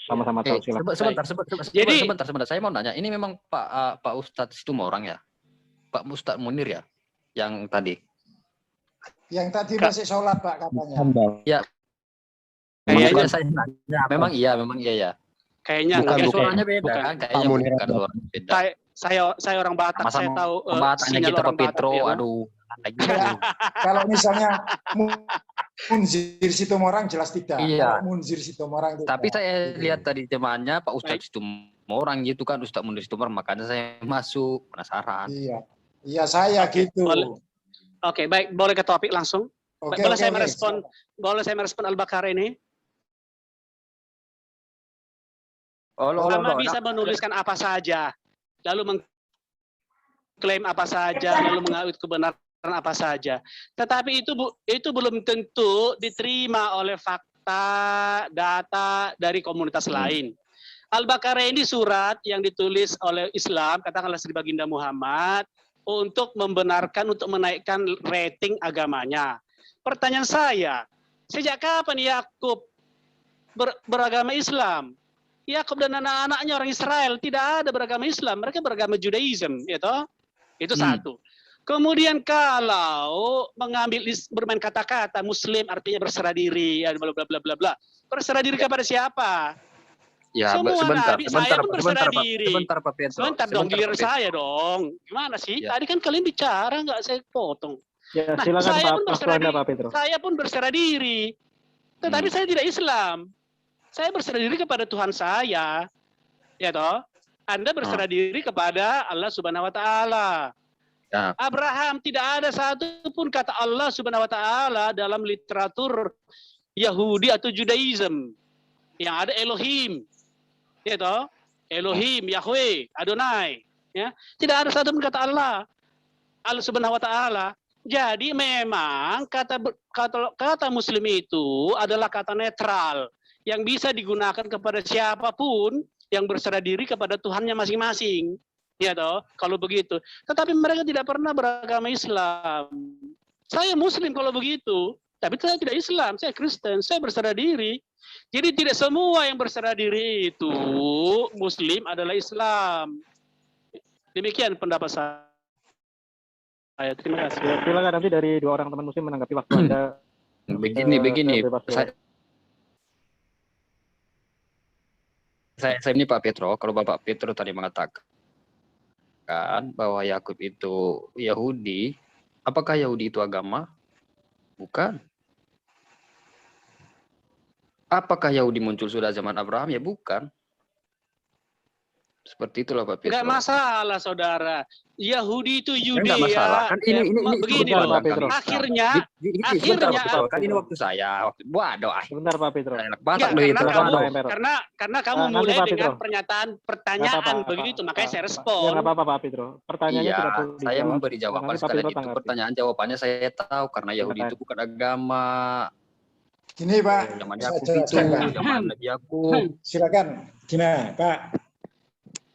sama-sama tahu silakan. Sebentar. Saya mau nanya, ini memang Pak Ustadz itu orang ya? Pak Ustadz Munir ya? Yang tadi? Yang tadi masih sholat Pak katanya. Ya. Kayaknya saya nanya, memang iya ya. Kayaknya Bukan enggak. suaranya beda kan? Kayaknya bukan suaranya beda. Saya orang Batak, saya Sama-sama tahu Bataknya sinyal kita Pak orang Batak, Petro, ya. aduh. Kalau misalnya Munzir Situmorang jelas tidak. Iya. Kalau Munzir Situmorang tidak. Tapi saya Gitu. lihat tadi temannya Pak Ustadz Situmorang gitu kan, Ustadz Munir Situmorang, makanya saya masuk, penasaran. Iya. Iya saya gitu. Oke, baik, boleh ke topik langsung. Oke, boleh oke, saya oke. merespon, boleh saya merespon Al-Baqarah ini? Ulama bisa menuliskan apa saja, lalu mengklaim apa saja, lalu mengawit kebenaran apa saja. Tetapi itu belum tentu diterima oleh fakta, data dari komunitas lain. Al-Baqarah ini surat yang ditulis oleh Islam, katakanlah Sri Baginda Muhammad, untuk membenarkan, untuk menaikkan rating agamanya. Pertanyaan saya, sejak kapan Yakub beragama Islam? Yakub dan anak-anaknya orang Israel tidak ada beragama Islam, mereka beragama Judaism, itu satu. Kemudian kalau mengambil bermain kata-kata Muslim artinya berserah diri, ya bla bla bla bla bla. Berserah diri kepada siapa? Ya, Semua sebentar, nabi, saya pun berserah diri. Sebentar Pak Petro. Sebentar dong, giliran saya dong. Gimana sih? Ya. Tadi kan kalian bicara, nggak saya potong. Ya, Nah, silakan saya Pak, pun berserah Anda, diri. Pak Petro. Saya pun berserah diri. Tetapi saya tidak Islam. Saya berserah diri kepada Tuhan saya. Ya toh? Anda berserah diri kepada Allah Subhanahu wa taala. Ya. Abraham tidak ada satupun kata Allah Subhanahu wa taala dalam literatur Yahudi atau Judaism. Yang ada Elohim. Ya toh? Elohim, Yahweh, Adonai, ya. Tidak ada satupun kata Allah Subhanahu wa taala. Jadi memang kata Muslim itu adalah kata netral yang bisa digunakan kepada siapapun yang berserah diri kepada Tuhannya masing-masing. Ya toh, kalau begitu. Tetapi mereka tidak pernah beragama Islam. Saya Muslim kalau begitu, tapi saya tidak Islam, saya Kristen, saya berserah diri. Jadi tidak semua yang berserah diri itu Muslim adalah Islam. Demikian pendapat saya. Terima kasih. Ya, silakan nanti dari dua orang teman Muslim menanggapi waktu Anda. Begini. Saya ini Pak Petro, kalau Bapak Petro tadi mengatakan bahwa Yakub itu Yahudi, apakah Yahudi itu agama? Bukan. Apakah Yahudi muncul sudah zaman Abraham? Ya bukan. Seperti itulah Pak Petro. Enggak masalah, saudara. Yahudi itu Yudea. Enggak masalah. Kan ini begini loh. Akhirnya kan ini waktu saya. Waduh, sebentar Pak Petro. Enak banget loh itu. Karena kamu mulai dengan pertanyaan begitu, makanya saya respon. Ya, apa-apa Pak Petro. Pertanyaannya tidak perlu dijawab. Saya memberi jawaban sekali itu. Pertanyaan jawabannya saya tahu karena Yahudi itu bukan agama. Gini Pak, Zaman Yakub itu, zaman Nabi Yakub. Silakan. Gini Pak.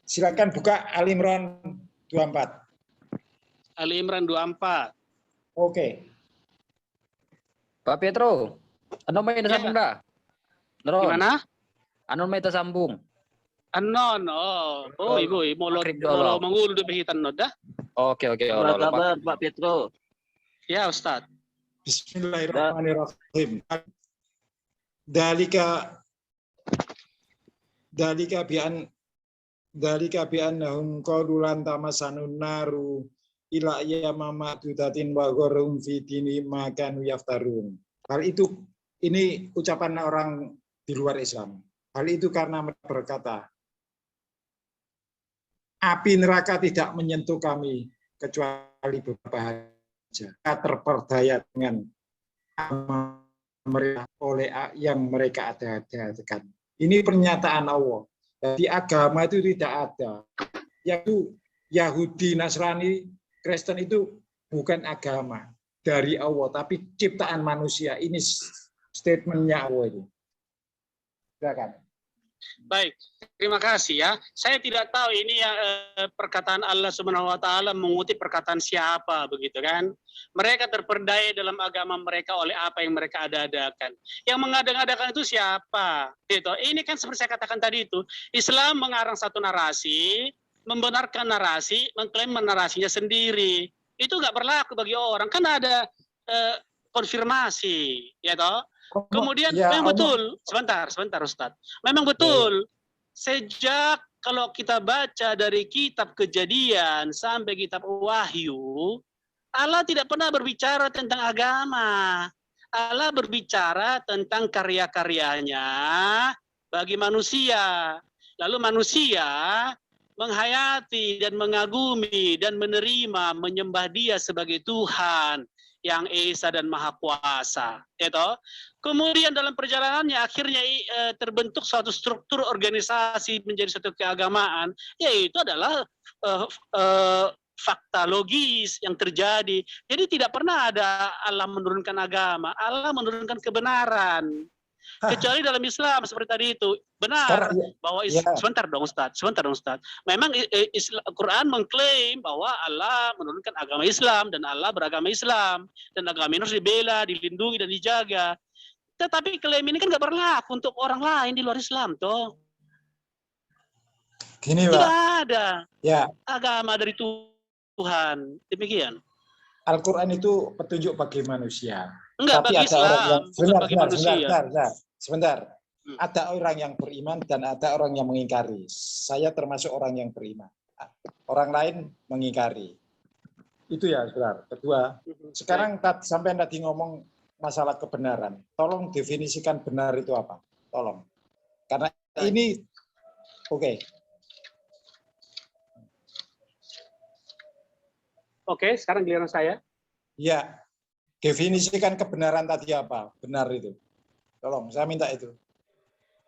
Silakan buka Ali Imran 24. Ali Imran 24. Oke. Pak Petro, ano may nasambung dah? Gimana? Ano may tasambung? Anon, boy, molo mangulo do behitan no dah. Oke. Apa kabar Pak Petro? Ya Ustaz. Bismillahirrahmanirrahim. Dalika bi'annahum qalu lan tamasanun naru ila ayyama ma'dudatin wa gharum fi dini ma kanu yaftarun. Hal itu ini ucapan orang di luar Islam. Hal itu karena mereka berkata, api neraka tidak menyentuh kami kecuali beberapa hari saja. Kita terperdaya dengan mereka oleh yang mereka ada-adakan. Ini pernyataan Allah. Jadi agama itu tidak ada. Yaitu Yahudi, Nasrani, Kristen itu bukan agama dari Allah, tapi ciptaan manusia. Ini statementnya Allah itu. Silakan. Baik, terima kasih ya. Saya tidak tahu ini ya perkataan Allah Subhanahu wa taala mengutip perkataan siapa begitu kan. Mereka terperdaya dalam agama mereka oleh apa yang mereka ada-adakan. Yang mengada-adakan itu siapa? Gitu. Ini kan seperti saya katakan tadi itu, Islam mengarang satu narasi, membenarkan narasi, mengklaim narasinya sendiri. Itu nggak berlaku bagi orang, kan ada konfirmasi, ya toh. Kemudian ya, memang betul, sebentar Ustadz. Memang betul, sejak kalau kita baca dari kitab Kejadian sampai kitab Wahyu, Allah tidak pernah berbicara tentang agama. Allah berbicara tentang karya-karyanya bagi manusia. Lalu manusia menghayati dan mengagumi dan menerima, menyembah Dia sebagai Tuhan yang Esa dan Maha Kuasa. Itu. Kemudian dalam perjalanannya akhirnya terbentuk suatu struktur organisasi menjadi satu keagamaan, yaitu adalah fakta logis yang terjadi. Jadi tidak pernah ada Allah menurunkan agama, Allah menurunkan kebenaran. Kecuali dalam Islam seperti tadi itu benar bahwa sebentar dong Ustaz. Memang Quran mengklaim bahwa Allah menurunkan agama Islam dan Allah beragama Islam dan agama ini harus dibela, dilindungi dan dijaga. Tetapi klaim ini kan nggak berlaku untuk orang lain di luar Islam toh. Gini, Pak. Tidak ada agama dari Tuhan. Demikian. Al-Quran itu petunjuk bagi manusia. Enggak, tapi bagi ada Islam, orang yang sebentar. Ada orang yang beriman dan ada orang yang mengingkari. Saya termasuk orang yang beriman. Orang lain mengingkari. Itu ya, saudara. Kedua, sekarang sampai tadi ngomong masalah kebenaran. Tolong definisikan benar itu apa? Tolong. Karena ini Oke, sekarang giliran saya. Ya, definisikan kebenaran tadi apa? Benar itu. Tolong, saya minta itu.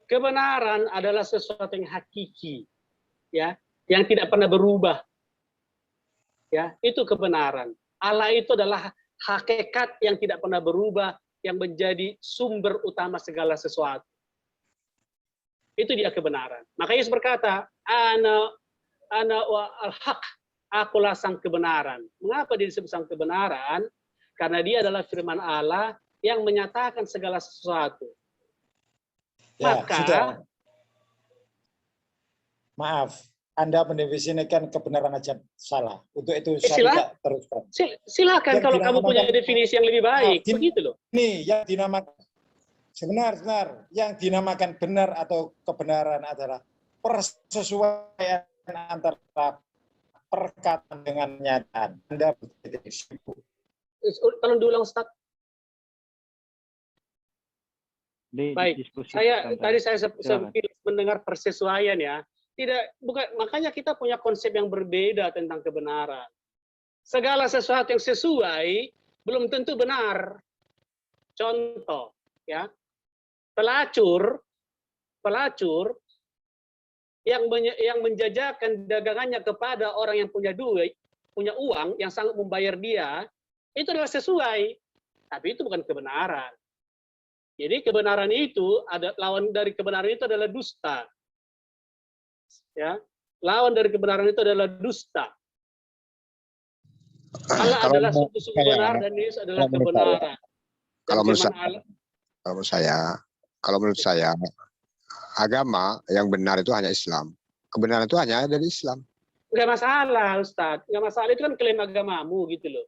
Kebenaran adalah sesuatu yang hakiki, ya, yang tidak pernah berubah. Ya, itu kebenaran. Allah itu adalah hakikat yang tidak pernah berubah, yang menjadi sumber utama segala sesuatu. Itu dia kebenaran. Maka Yesus berkata, ana wa al-haq, akulah sang kebenaran. Mengapa dia disebut sang kebenaran? Karena dia adalah firman Allah yang menyatakan segala sesuatu. Ya, maka sudah. Maaf, Anda mendefinisikan kebenaran aja salah. Untuk itu saya tidak teruskan. Silakan kalau kamu punya definisi yang lebih baik. Begitu loh. Ini yang dinamakan sebentar. Yang dinamakan benar atau kebenaran adalah persesuaian antara perkataan dengan kenyataan. Anda tolong diulang, Ustaz. Baik, tadi saya mendengar persesuaian ya. Makanya kita punya konsep yang berbeda tentang kebenaran. Segala sesuatu yang sesuai belum tentu benar. Contoh, ya, pelacur yang menjajakan dagangannya kepada orang yang punya duit, punya uang, yang sanggup membayar dia, itu adalah sesuai. Tapi itu bukan kebenaran. Jadi kebenaran itu, lawan dari kebenaran itu adalah dusta. Ya, lawan dari kebenaran itu adalah dusta. Allah adalah sungguh-sungguh benar dan Yesus adalah kebenaran. Kalau menurut saya, agama yang benar itu hanya Islam. Kebenaran itu hanya ada di Islam. Enggak masalah, Ustadz. Enggak masalah, itu kan klaim agamamu gitu loh.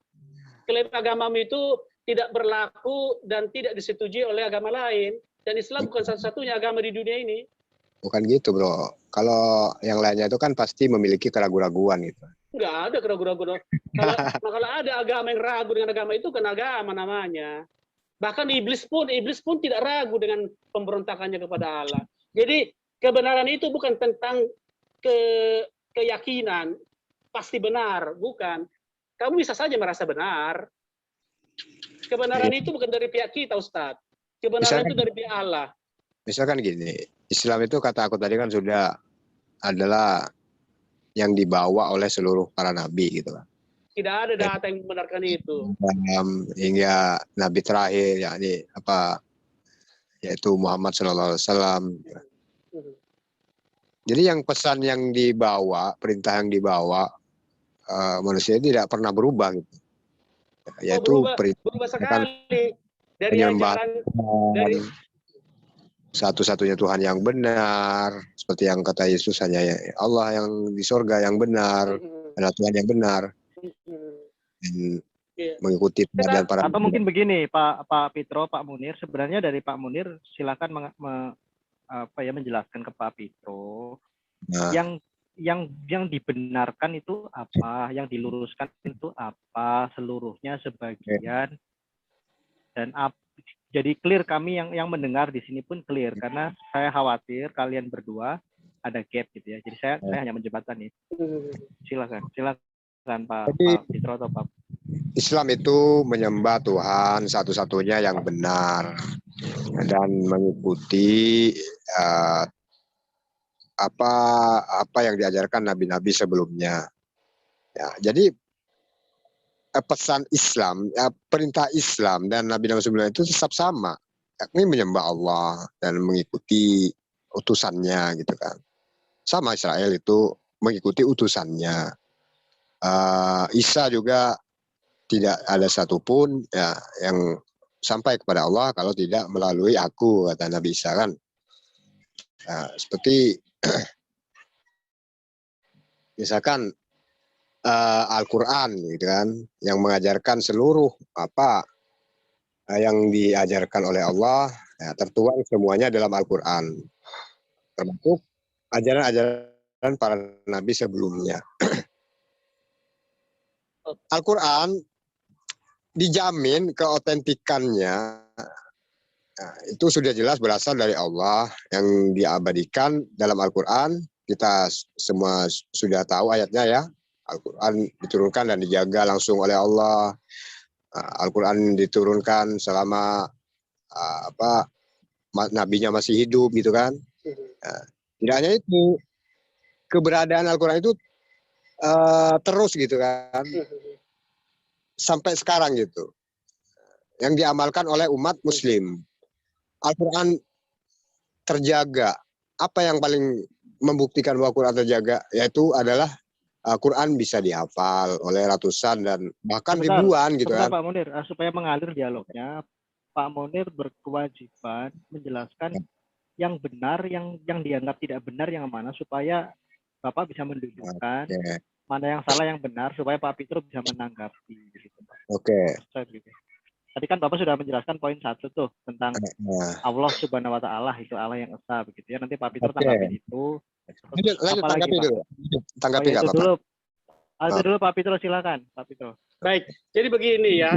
Klaim agamamu itu tidak berlaku dan tidak disetujui oleh agama lain. Dan Islam bukan satu-satunya agama di dunia ini. Bukan gitu, bro. Kalau yang lainnya itu kan pasti memiliki keraguan-raguan gitu. Enggak ada keraguan-raguan. Kalau ada agama yang ragu dengan agama itu kan agama namanya. Bahkan iblis pun tidak ragu dengan pemberontakannya kepada Allah. Jadi kebenaran itu bukan tentang keyakinan pasti benar, bukan. Kamu bisa saja merasa benar. Kebenaran itu bukan dari pihak kita, Ustadz. Kebenaran itu dari pihak Allah. Misalkan gini, Islam itu kata aku tadi kan sudah adalah yang dibawa oleh seluruh para nabi gitu kan. Tidak ada data yang membenarkan itu. Hingga nabi terakhir yakni yaitu Muhammad SAW. Jadi yang pesan yang dibawa, perintah yang dibawa manusia tidak pernah berubah gitu. Yaitu berubah sekali dari ajaran dari satu-satunya Tuhan yang benar, seperti yang kata Yesus, hanya Allah yang di surga yang benar, adalah Tuhan yang benar. Dan mengikuti dan para. Atau mungkin begini, Pak Pitro, Pak Munir, sebenarnya dari Pak Munir silakan menjelaskan ke Pak Pitro yang dibenarkan itu apa, yang diluruskan itu apa, seluruhnya, sebagian, dan Jadi clear, kami yang mendengar di sini pun clear, karena saya khawatir kalian berdua ada gap gitu ya. Jadi saya hanya menjembatani. Silakan Pak Fitro atau Pak. Islam itu menyembah Tuhan satu-satunya yang benar dan mengikuti apa yang diajarkan nabi-nabi sebelumnya. Ya, jadi pesan Islam, perintah Islam dan nabi-nabi sebelumnya itu tetap sama, yakni menyembah Allah dan mengikuti utusannya gitu kan. Sama Israel itu mengikuti utusannya. Isa juga tidak ada satupun ya yang sampai kepada Allah kalau tidak melalui aku, kata Nabi Isa kan. Seperti misalkan Al-Quran gitu kan, yang mengajarkan seluruh apa yang diajarkan oleh Allah, ya, tertuang semuanya dalam Al-Quran, termasuk ajaran-ajaran para nabi sebelumnya. Al-Quran dijamin keotentikannya, nah, itu sudah jelas berasal dari Allah yang diabadikan dalam Al-Quran. Kita semua sudah tahu ayatnya ya. Al-Quran diturunkan dan dijaga langsung oleh Allah. Al-Quran diturunkan selama nabinya masih hidup gitu kan. Tidak hanya itu, keberadaan Al-Quran itu terus gitu kan, sampai sekarang gitu, yang diamalkan oleh umat Muslim. Al-Quran terjaga. Apa yang paling membuktikan bahwa Quran terjaga, yaitu adalah Quran bisa dihafal oleh ratusan dan bahkan ribuan gitu kan. Pak Munir, supaya mengalir dialognya, Pak Munir berkewajiban menjelaskan yang benar, yang dianggap tidak benar yang mana, supaya Bapak bisa mendudukkan mana yang salah, yang benar, supaya Pak Fitro bisa menanggapi. Gitu, Pak. Oke. Tadi kan Bapak sudah menjelaskan poin 1 tuh tentang Allah Subhanahu Wa Taala, itu Allah yang esa begitu ya. Nanti Pak Fitro tanggapin itu. Lanjut tanggapi dulu. Tanggapi nggak Bapak? Itu dulu Pak Fitro, silakan Pak Fitro. Baik, jadi begini ya.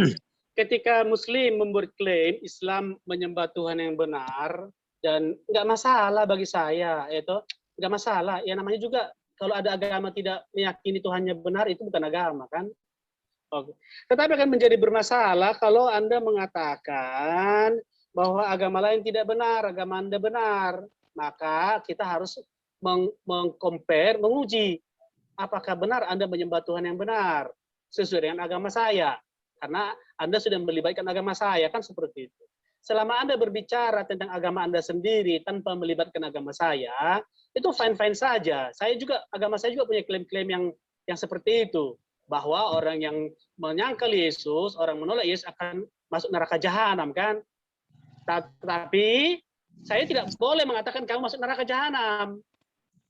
Ketika Muslim membuat klaim Islam menyembah Tuhan yang benar, dan nggak masalah bagi saya, itu nggak masalah. Ya namanya juga kalau ada agama tidak meyakini Tuhannya benar, itu bukan agama kan. Oke. Tetapi akan menjadi bermasalah kalau Anda mengatakan bahwa agama lain tidak benar, agama Anda benar. Maka kita harus mengcompare, menguji apakah benar Anda menyembah Tuhan yang benar sesuai dengan agama saya. Karena Anda sudah melibatkan agama saya, kan seperti itu. Selama Anda berbicara tentang agama Anda sendiri tanpa melibatkan agama saya, itu fine-fine saja. Agama saya juga punya klaim-klaim yang seperti itu. Bahwa orang yang menyangkal Yesus, orang menolak Yesus akan masuk neraka jahanam kan. Tapi saya tidak boleh mengatakan kamu masuk neraka jahanam.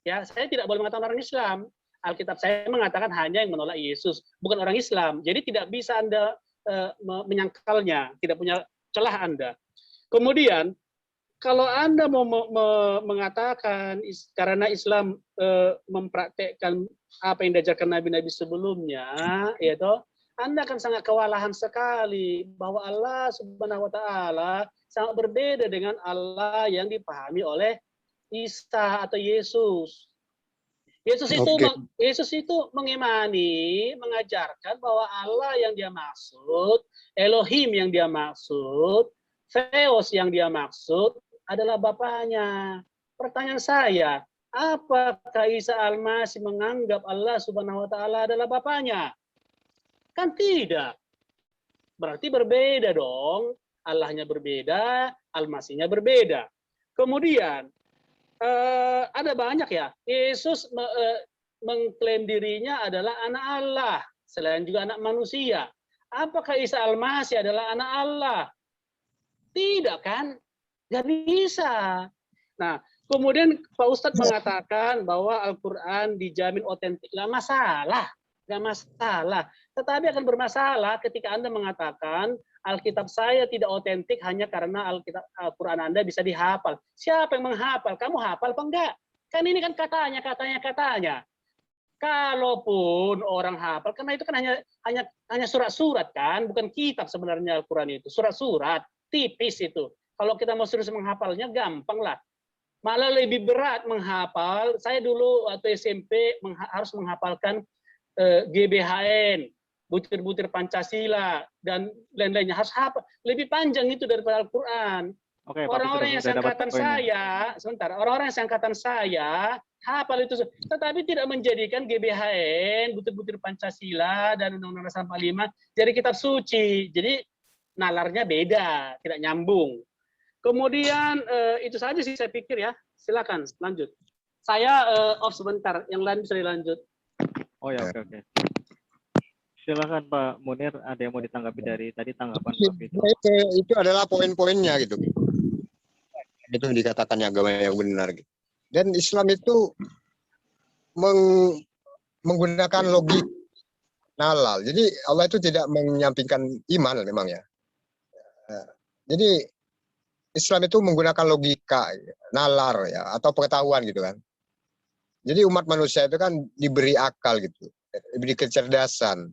Ya, saya tidak boleh mengatakan orang Islam. Alkitab saya mengatakan hanya yang menolak Yesus, bukan orang Islam. Jadi tidak bisa Anda menyangkalnya, tidak punya celah Anda. Kemudian kalau Anda mau mengatakan karena Islam mempraktekkan apa yang diajarkan nabi-nabi sebelumnya, yaitu Anda akan sangat kewalahan sekali bahwa Allah Subhanahu Wa Taala sangat berbeda dengan Allah yang dipahami oleh Isa atau Yesus. Yesus itu mengimani, mengajarkan bahwa Allah yang dia maksud, Elohim yang dia maksud, Theos yang dia maksud adalah Bapaknya. Pertanyaan saya, apakah Isa Al-Masih menganggap Allah Subhanahu Wa Taala adalah Bapaknya? Kan tidak. Berarti berbeda dong. Allahnya berbeda, Al-Masihnya berbeda. Kemudian ada banyak ya. Yesus mengklaim dirinya adalah anak Allah, selain juga anak manusia. Apakah Isa Al-Masih adalah anak Allah? Tidak kan? Nggak bisa. Nah, kemudian Pak Ustadz mengatakan bahwa Al-Quran dijamin otentik. Nggak masalah. Nggak masalah. Tetapi akan bermasalah ketika Anda mengatakan Alkitab saya tidak otentik hanya karena Al-Quran Anda bisa dihafal. Siapa yang menghafal? Kamu hafal apa enggak? Kan ini kan katanya. Kalaupun orang hafal, karena itu kan hanya surat-surat kan, bukan kitab sebenarnya Al-Quran itu, surat-surat. tipis itu. Kalau kita mau serius menghafalnya gampang lah. Malah lebih berat menghafal. Saya dulu waktu SMP harus menghafalkan GBHN, butir-butir Pancasila, dan lain-lainnya. Harus hafal. Lebih panjang itu daripada Al-Quran. Oke, Pak Orang-orang yang Peter, udah dapat seangkatan poinnya. saya, sebentar, orang-orang yang seangkatan saya hafal itu, tetapi tidak menjadikan GBHN, butir-butir Pancasila dan Undang-Undang Dasar 45 jadi kitab suci. Jadi nalarnya beda, tidak nyambung. Kemudian itu saja sih saya pikir ya. Silakan lanjut. Saya off sebentar, yang lain bisa dilanjut. Oh ya, oke. Silakan Pak Munir, ada yang mau ditanggapi dari tadi tanggapan Pak Peter. Itu adalah poin-poinnya gitu. Itu dikatakan agama yang benar gitu. Dan Islam itu menggunakan logik nalar. Jadi Allah itu tidak menyampingkan iman memang ya. Jadi Islam itu menggunakan logika, nalar ya, atau pengetahuan gitu kan. Jadi umat manusia itu kan diberi akal gitu, diberi kecerdasan.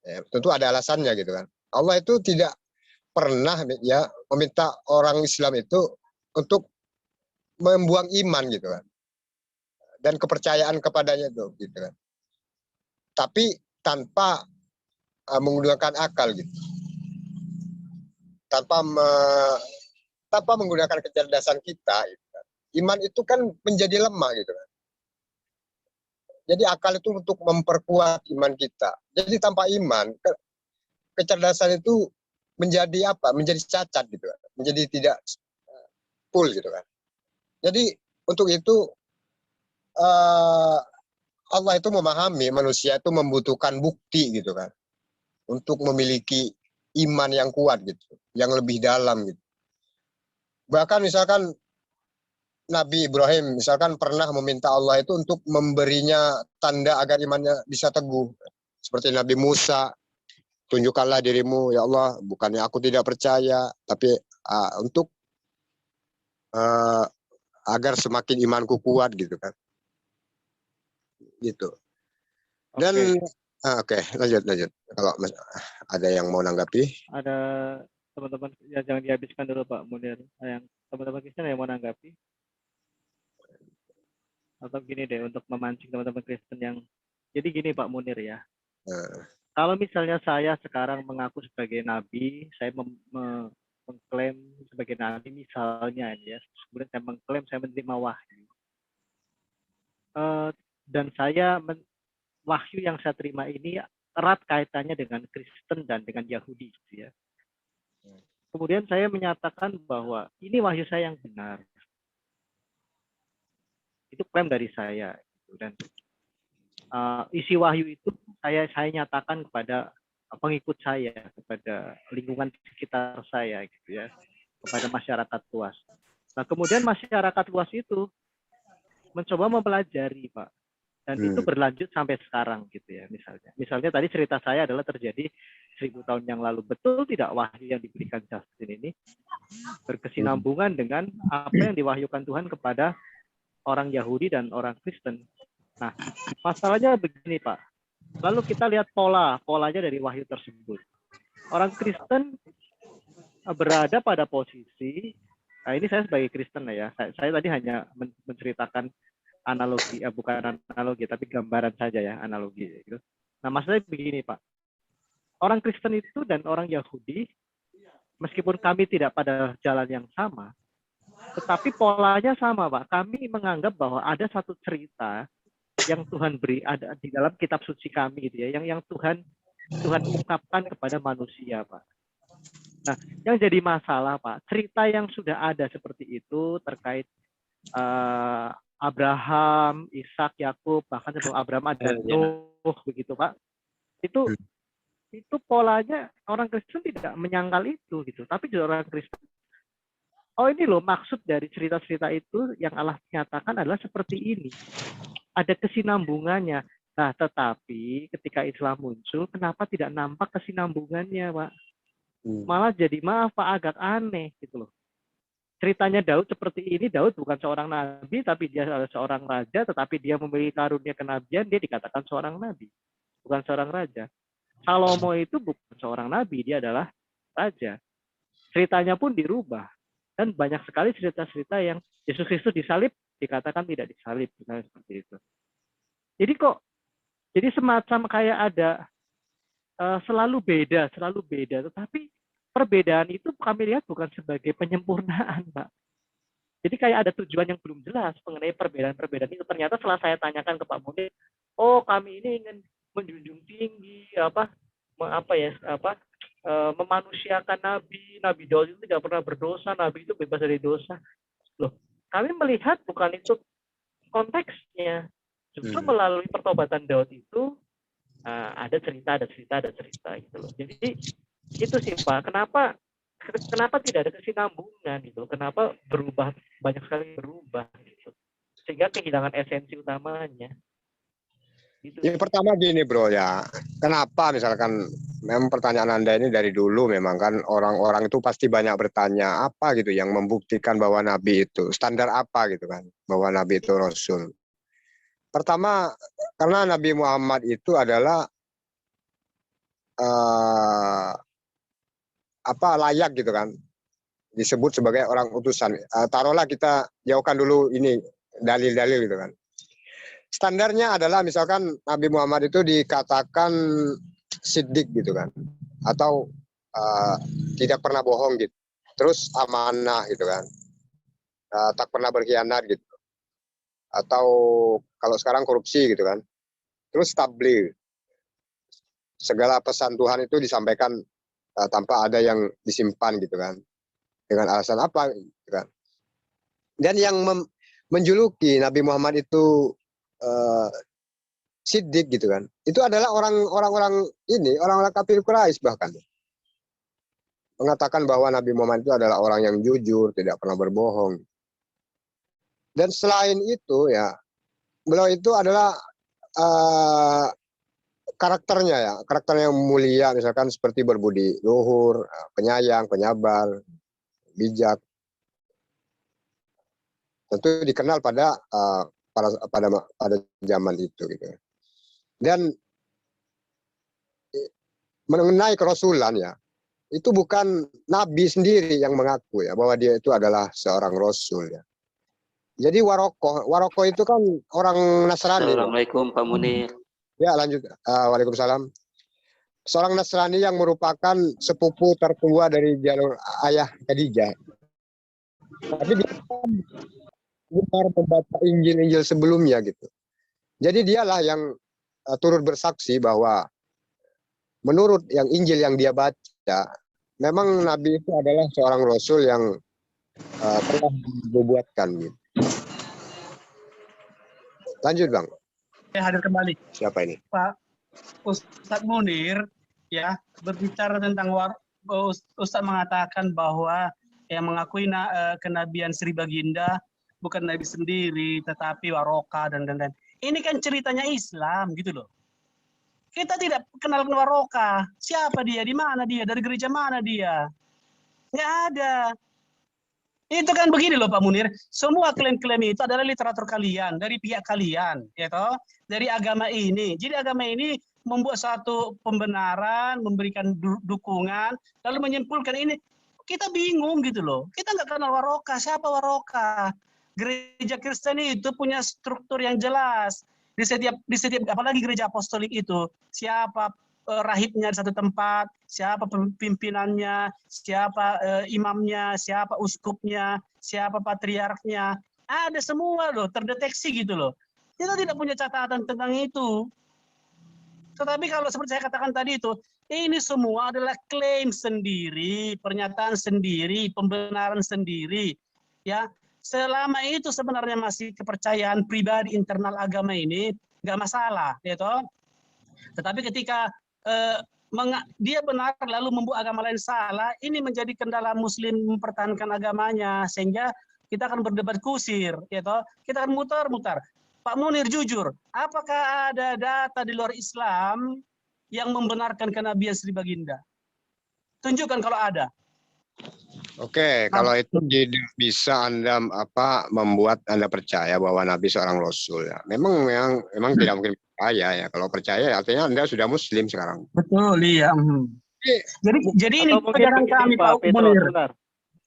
Ya, tentu ada alasannya gitu kan. Allah itu tidak pernah ya meminta orang Islam itu untuk membuang iman gitu kan, dan kepercayaan kepadanya itu gitu kan, tapi tanpa menggunakan akal gitu, tanpa menggunakan kecerdasan kita gitu kan. Iman itu kan menjadi lemah gitu kan. Jadi akal itu untuk memperkuat iman kita. Jadi tanpa iman kecerdasan itu menjadi apa? Menjadi cacat gitu kan. Menjadi tidak full gitu kan. Jadi untuk itu Allah itu memahami manusia itu membutuhkan bukti gitu kan, untuk memiliki iman yang kuat gitu, yang lebih dalam gitu. Bahkan misalkan Nabi Ibrahim misalkan pernah meminta Allah itu untuk memberinya tanda agar imannya bisa teguh. Seperti Nabi Musa, tunjukkanlah dirimu ya Allah, bukannya aku tidak percaya, tapi untuk agar semakin imanku kuat gitu kan, gitu. Dan oke, lanjut kalau ada yang mau nanggapi. Ada teman-teman ya, jangan dihabiskan dulu Pak Munir. Yang teman-teman Kristen yang mau nanggapi, atau gini deh untuk memancing teman-teman Kristen yang, jadi gini Pak Munir ya. Kalau misalnya saya sekarang mengaku sebagai nabi, saya mengklaim sebagai nabi misalnya ya, kemudian saya mengklaim saya menerima wahyu, dan wahyu yang saya terima ini erat kaitannya dengan Kristen dan dengan Yahudi gitu ya. Kemudian saya menyatakan bahwa ini wahyu saya yang benar, itu klaim dari saya gitu. Dan isi wahyu itu saya nyatakan kepada pengikut saya, kepada lingkungan sekitar saya gitu ya, kepada masyarakat luas. Nah, kemudian masyarakat luas itu mencoba mempelajari, Pak. Dan itu berlanjut sampai sekarang gitu ya, misalnya tadi cerita saya adalah terjadi 1000 tahun yang lalu. Betul tidak wahyu yang diberikan Justin ini berkesinambungan dengan apa yang diwahyukan Tuhan kepada orang Yahudi dan orang Kristen. Nah, masalahnya begini Pak, lalu kita lihat polanya dari wahyu tersebut. Orang Kristen berada pada posisi, nah ini saya sebagai Kristen ya, saya tadi hanya menceritakan analogi, bukan analogi, tapi gambaran saja ya, analogi. Gitu. Nah, masalahnya begini Pak, orang Kristen itu dan orang Yahudi, meskipun kami tidak pada jalan yang sama, tetapi polanya sama Pak. Kami menganggap bahwa ada satu cerita yang Tuhan beri ada di dalam kitab suci kami gitu ya, yang Tuhan ungkapkan kepada manusia Pak. Nah, yang jadi masalah Pak, cerita yang sudah ada seperti itu terkait Abraham, Ishak, Yakub, bahkan sebelum Abraham ada Nuh begitu Pak. Itu polanya orang Kristen tidak menyangkal itu gitu. Tapi orang Kristen, oh ini loh maksud dari cerita-cerita itu yang Allah nyatakan adalah seperti ini. Ada kesinambungannya. Nah, tetapi ketika Islam muncul, kenapa tidak nampak kesinambungannya, Pak? Malah jadi maaf Pak, agak aneh gitu loh. Ceritanya Daud seperti ini, Daud bukan seorang nabi, tapi dia adalah seorang raja, tetapi dia memiliki karunia kenabian, dia dikatakan seorang nabi, bukan seorang raja. Salomo itu bukan seorang nabi, dia adalah raja. ceritanya pun dirubah. Dan banyak sekali cerita-cerita yang Yesus Kristus disalib, dikatakan tidak disalib, misalnya seperti itu. Jadi semacam kayak ada selalu beda, tetapi perbedaan itu kami lihat bukan sebagai penyempurnaan, Pak. Jadi kayak ada tujuan yang belum jelas mengenai perbedaan-perbedaan itu. Ternyata setelah saya tanyakan ke Pak Munir, oh kami ini ingin menjunjung tinggi memanusiakan Nabi Daud itu tidak pernah berdosa, Nabi itu bebas dari dosa. Loh, kami melihat bukan itu konteksnya. Justru melalui pertobatan Daud itu ada cerita gitu loh. Jadi itu sih Pak, kenapa tidak ada kesinambungan gitu, kenapa banyak sekali berubah gitu, sehingga kehilangan esensi utamanya gitu. Yang pertama gini bro ya, kenapa misalkan memang pertanyaan Anda ini dari dulu memang kan orang-orang itu pasti banyak bertanya apa gitu yang membuktikan bahwa Nabi itu standar apa gitu kan, bahwa Nabi itu Rasul. Pertama karena Nabi Muhammad itu adalah layak gitu kan disebut sebagai orang utusan. Taruhlah kita jauhkan dulu ini dalil-dalil gitu kan. Standarnya adalah misalkan Nabi Muhammad itu dikatakan siddiq gitu kan, atau tidak pernah bohong gitu, terus amanah gitu kan, tak pernah berkhianat gitu, atau kalau sekarang korupsi gitu kan, terus tabligh, segala pesan Tuhan itu disampaikan tanpa ada yang disimpan gitu kan, dengan alasan apa gitu kan. Dan yang menjuluki Nabi Muhammad itu siddiq gitu kan, itu adalah orang-orang kafir Quraisy bahkan mengatakan bahwa Nabi Muhammad itu adalah orang yang jujur, tidak pernah berbohong. Dan selain itu ya, beliau itu adalah karakternya yang mulia, misalkan seperti berbudi luhur, penyayang, penyabar, bijak. Tentu dikenal pada zaman itu gitu. Dan mengenai kerasulan ya, itu bukan Nabi sendiri yang mengaku ya bahwa dia itu adalah seorang rasul ya. Jadi Warokoh itu kan orang Nasrani. Assalamualaikum Pak Munir. Ya lanjut. Waalaikumsalam. Seorang Nasrani yang merupakan sepupu tertua dari jalur ayah Khadijah. Tapi dia benar membaca Injil sebelumnya gitu. Jadi dialah yang turut bersaksi bahwa menurut yang Injil yang dia baca, memang Nabi itu adalah seorang Rasul yang telah dibuatkan gitu. Lanjut Bang. Saya hadir kembali. Siapa ini? Pak Ustadz Munir ya berbicara tentang Ustadz mengatakan bahwa yang mengakui kenabian Sri Baginda bukan Nabi sendiri tetapi Waroka dan lain-lain. Ini kan ceritanya Islam gitu loh. Kita tidak kenal Waroka. Siapa dia? Di mana dia? Dari gereja mana dia? Nggak ada. Itu kan begini loh Pak Munir, semua klaim-klaim itu adalah literatur kalian, dari pihak kalian, ya toh, dari agama ini. Jadi agama ini membuat satu pembenaran, memberikan dukungan, lalu menyimpulkan ini. Kita bingung gitu loh. Kita nggak kenal Waroka. Siapa Waroka? Gereja Kristen itu punya struktur yang jelas. Di setiap apalagi gereja apostolik itu, siapa rahibnya di satu tempat, siapa pimpinannya, siapa imamnya, siapa uskupnya, siapa patriarknya, ada semua loh, terdeteksi gitu loh. Kita tidak punya catatan tentang itu. Tetapi kalau seperti saya katakan tadi itu, ini semua adalah klaim sendiri, pernyataan sendiri, pembenaran sendiri. Ya, selama itu sebenarnya masih kepercayaan pribadi internal agama ini nggak masalah, ya toh. Tetapi ketika dia benar lalu membuat agama lain salah, ini menjadi kendala Muslim mempertahankan agamanya, sehingga kita akan berdebat kusir, ya toh. Kita akan mutar-mutar. Pak Munir jujur, apakah ada data di luar Islam yang membenarkan kenabian Sri Baginda? Tunjukkan kalau ada. Oke, kalau itu tidak bisa Anda membuat Anda percaya bahwa Nabi seorang Rasul ya. Memang tidak mungkin percaya ya. Kalau percaya artinya Anda sudah Muslim sekarang. Betul, iya. Jadi ini Atau mungkin pelajaran begini, kami Pak Pak Petro, Munir. sebentar.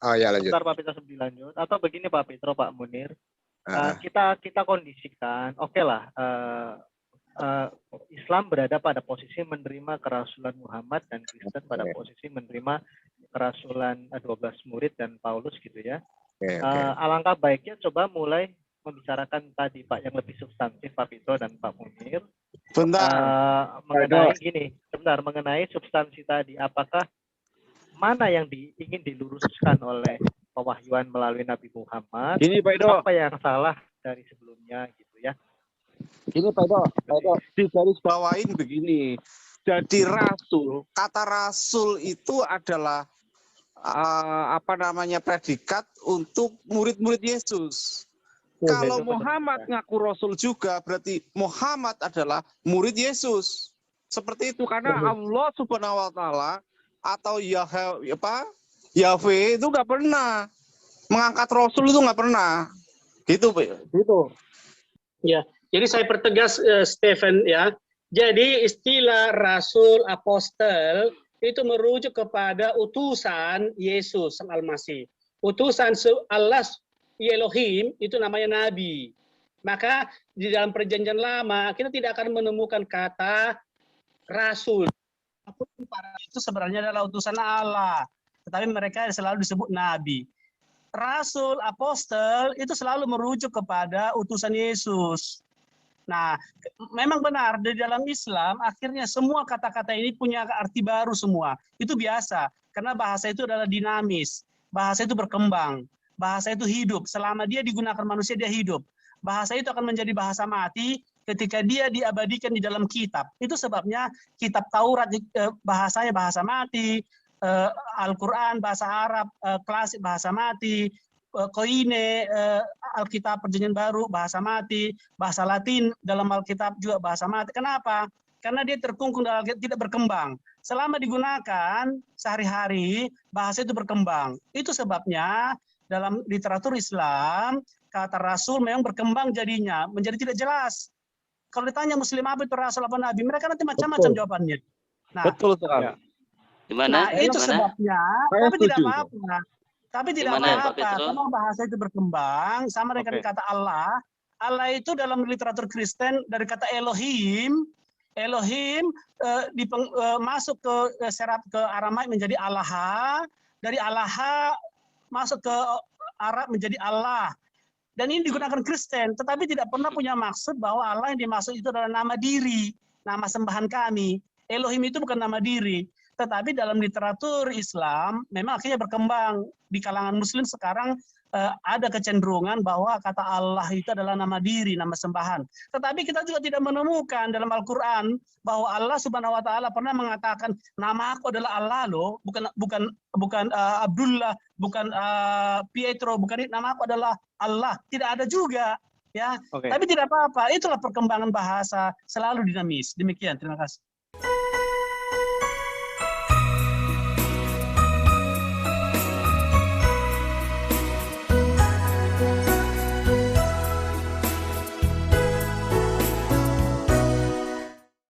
Oh ya lanjut. Sebentar Pak Petro sebelum lanjut. Atau begini Pak Petro, Pak Munir. Kita kondisikan, oke lah, Islam berada pada posisi menerima kerasulan Muhammad dan Kristen pada posisi menerima kerasulan 12 murid dan Paulus gitu ya. Alangkah baiknya coba mulai membicarakan tadi Pak yang lebih substantif Pak Petro dan Pak Munir. Mengenai gini, mengenai substansi tadi, apakah mana yang ingin diluruskan oleh pewahyuan melalui Nabi Muhammad, Gini Pak Edo, apa yang salah dari sebelumnya gitu ya. Ini Pak Edo, di garis bawain begini. Jadi rasul, kata rasul itu adalah predikat untuk murid-murid Yesus. Kalau Muhammad ngaku rasul juga, berarti Muhammad adalah murid Yesus. Seperti itu, karena Allah Subhanahu wa Ta'ala atau Yahweh itu nggak pernah mengangkat rasul, itu nggak pernah. Gitu. Ya, jadi saya pertegas Stephen ya. Jadi istilah rasul, apostel itu merujuk kepada utusan Yesus Al-Masih. Utusan Allah Elohim itu namanya nabi. Maka di dalam perjanjian lama kita tidak akan menemukan kata rasul. Para itu sebenarnya adalah utusan Allah, tetapi mereka selalu disebut nabi. Rasul, apostel itu selalu merujuk kepada utusan Yesus. Nah, memang benar di dalam Islam akhirnya semua kata-kata ini punya arti baru semua. Itu biasa karena bahasa itu adalah dinamis, bahasa itu berkembang, bahasa itu hidup. Selama dia digunakan manusia dia hidup. Bahasa itu akan menjadi bahasa mati ketika dia diabadikan di dalam kitab. Itu sebabnya kitab Taurat bahasanya bahasa mati, Al-Quran bahasa Arab klasik bahasa mati, Koine Alkitab Perjanjian Baru bahasa mati, bahasa Latin dalam Alkitab juga bahasa mati. Kenapa? Karena dia terkungkung dalam tidak berkembang. Selama digunakan sehari-hari bahasa itu berkembang. Itu sebabnya dalam literatur Islam kata rasul memang berkembang jadinya menjadi tidak jelas. Kalau ditanya Muslim apa itu rasul apa nabi, mereka nanti macam-macam jawabannya. Nah, betul sekali. Gimana? Nah, itu sebabnya, tapi tidak apa-apa. Tapi tidak apa-apa, karena bahasa itu berkembang, sama dengan kata Allah. Allah itu dalam literatur Kristen dari kata Elohim, masuk ke serap ke Aramaik menjadi Allah, dari Allah masuk ke Arab menjadi Allah. Dan ini digunakan Kristen, tetapi tidak pernah punya maksud bahwa Allah yang dimaksud itu adalah nama diri, nama sembahan kami. Elohim itu bukan nama diri. Tetapi dalam literatur Islam memang akhirnya berkembang di kalangan Muslim sekarang ada kecenderungan bahwa kata Allah itu adalah nama diri, nama sembahan. Tetapi kita juga tidak menemukan dalam Al-Quran bahwa Allah Subhanahu Wa Taala pernah mengatakan nama aku adalah Allah loh, bukan Abdullah, bukan Pietro, bukan nama aku adalah Allah. Tidak ada juga, ya. Tapi tidak apa-apa. Itulah perkembangan bahasa selalu dinamis. Demikian. Terima kasih.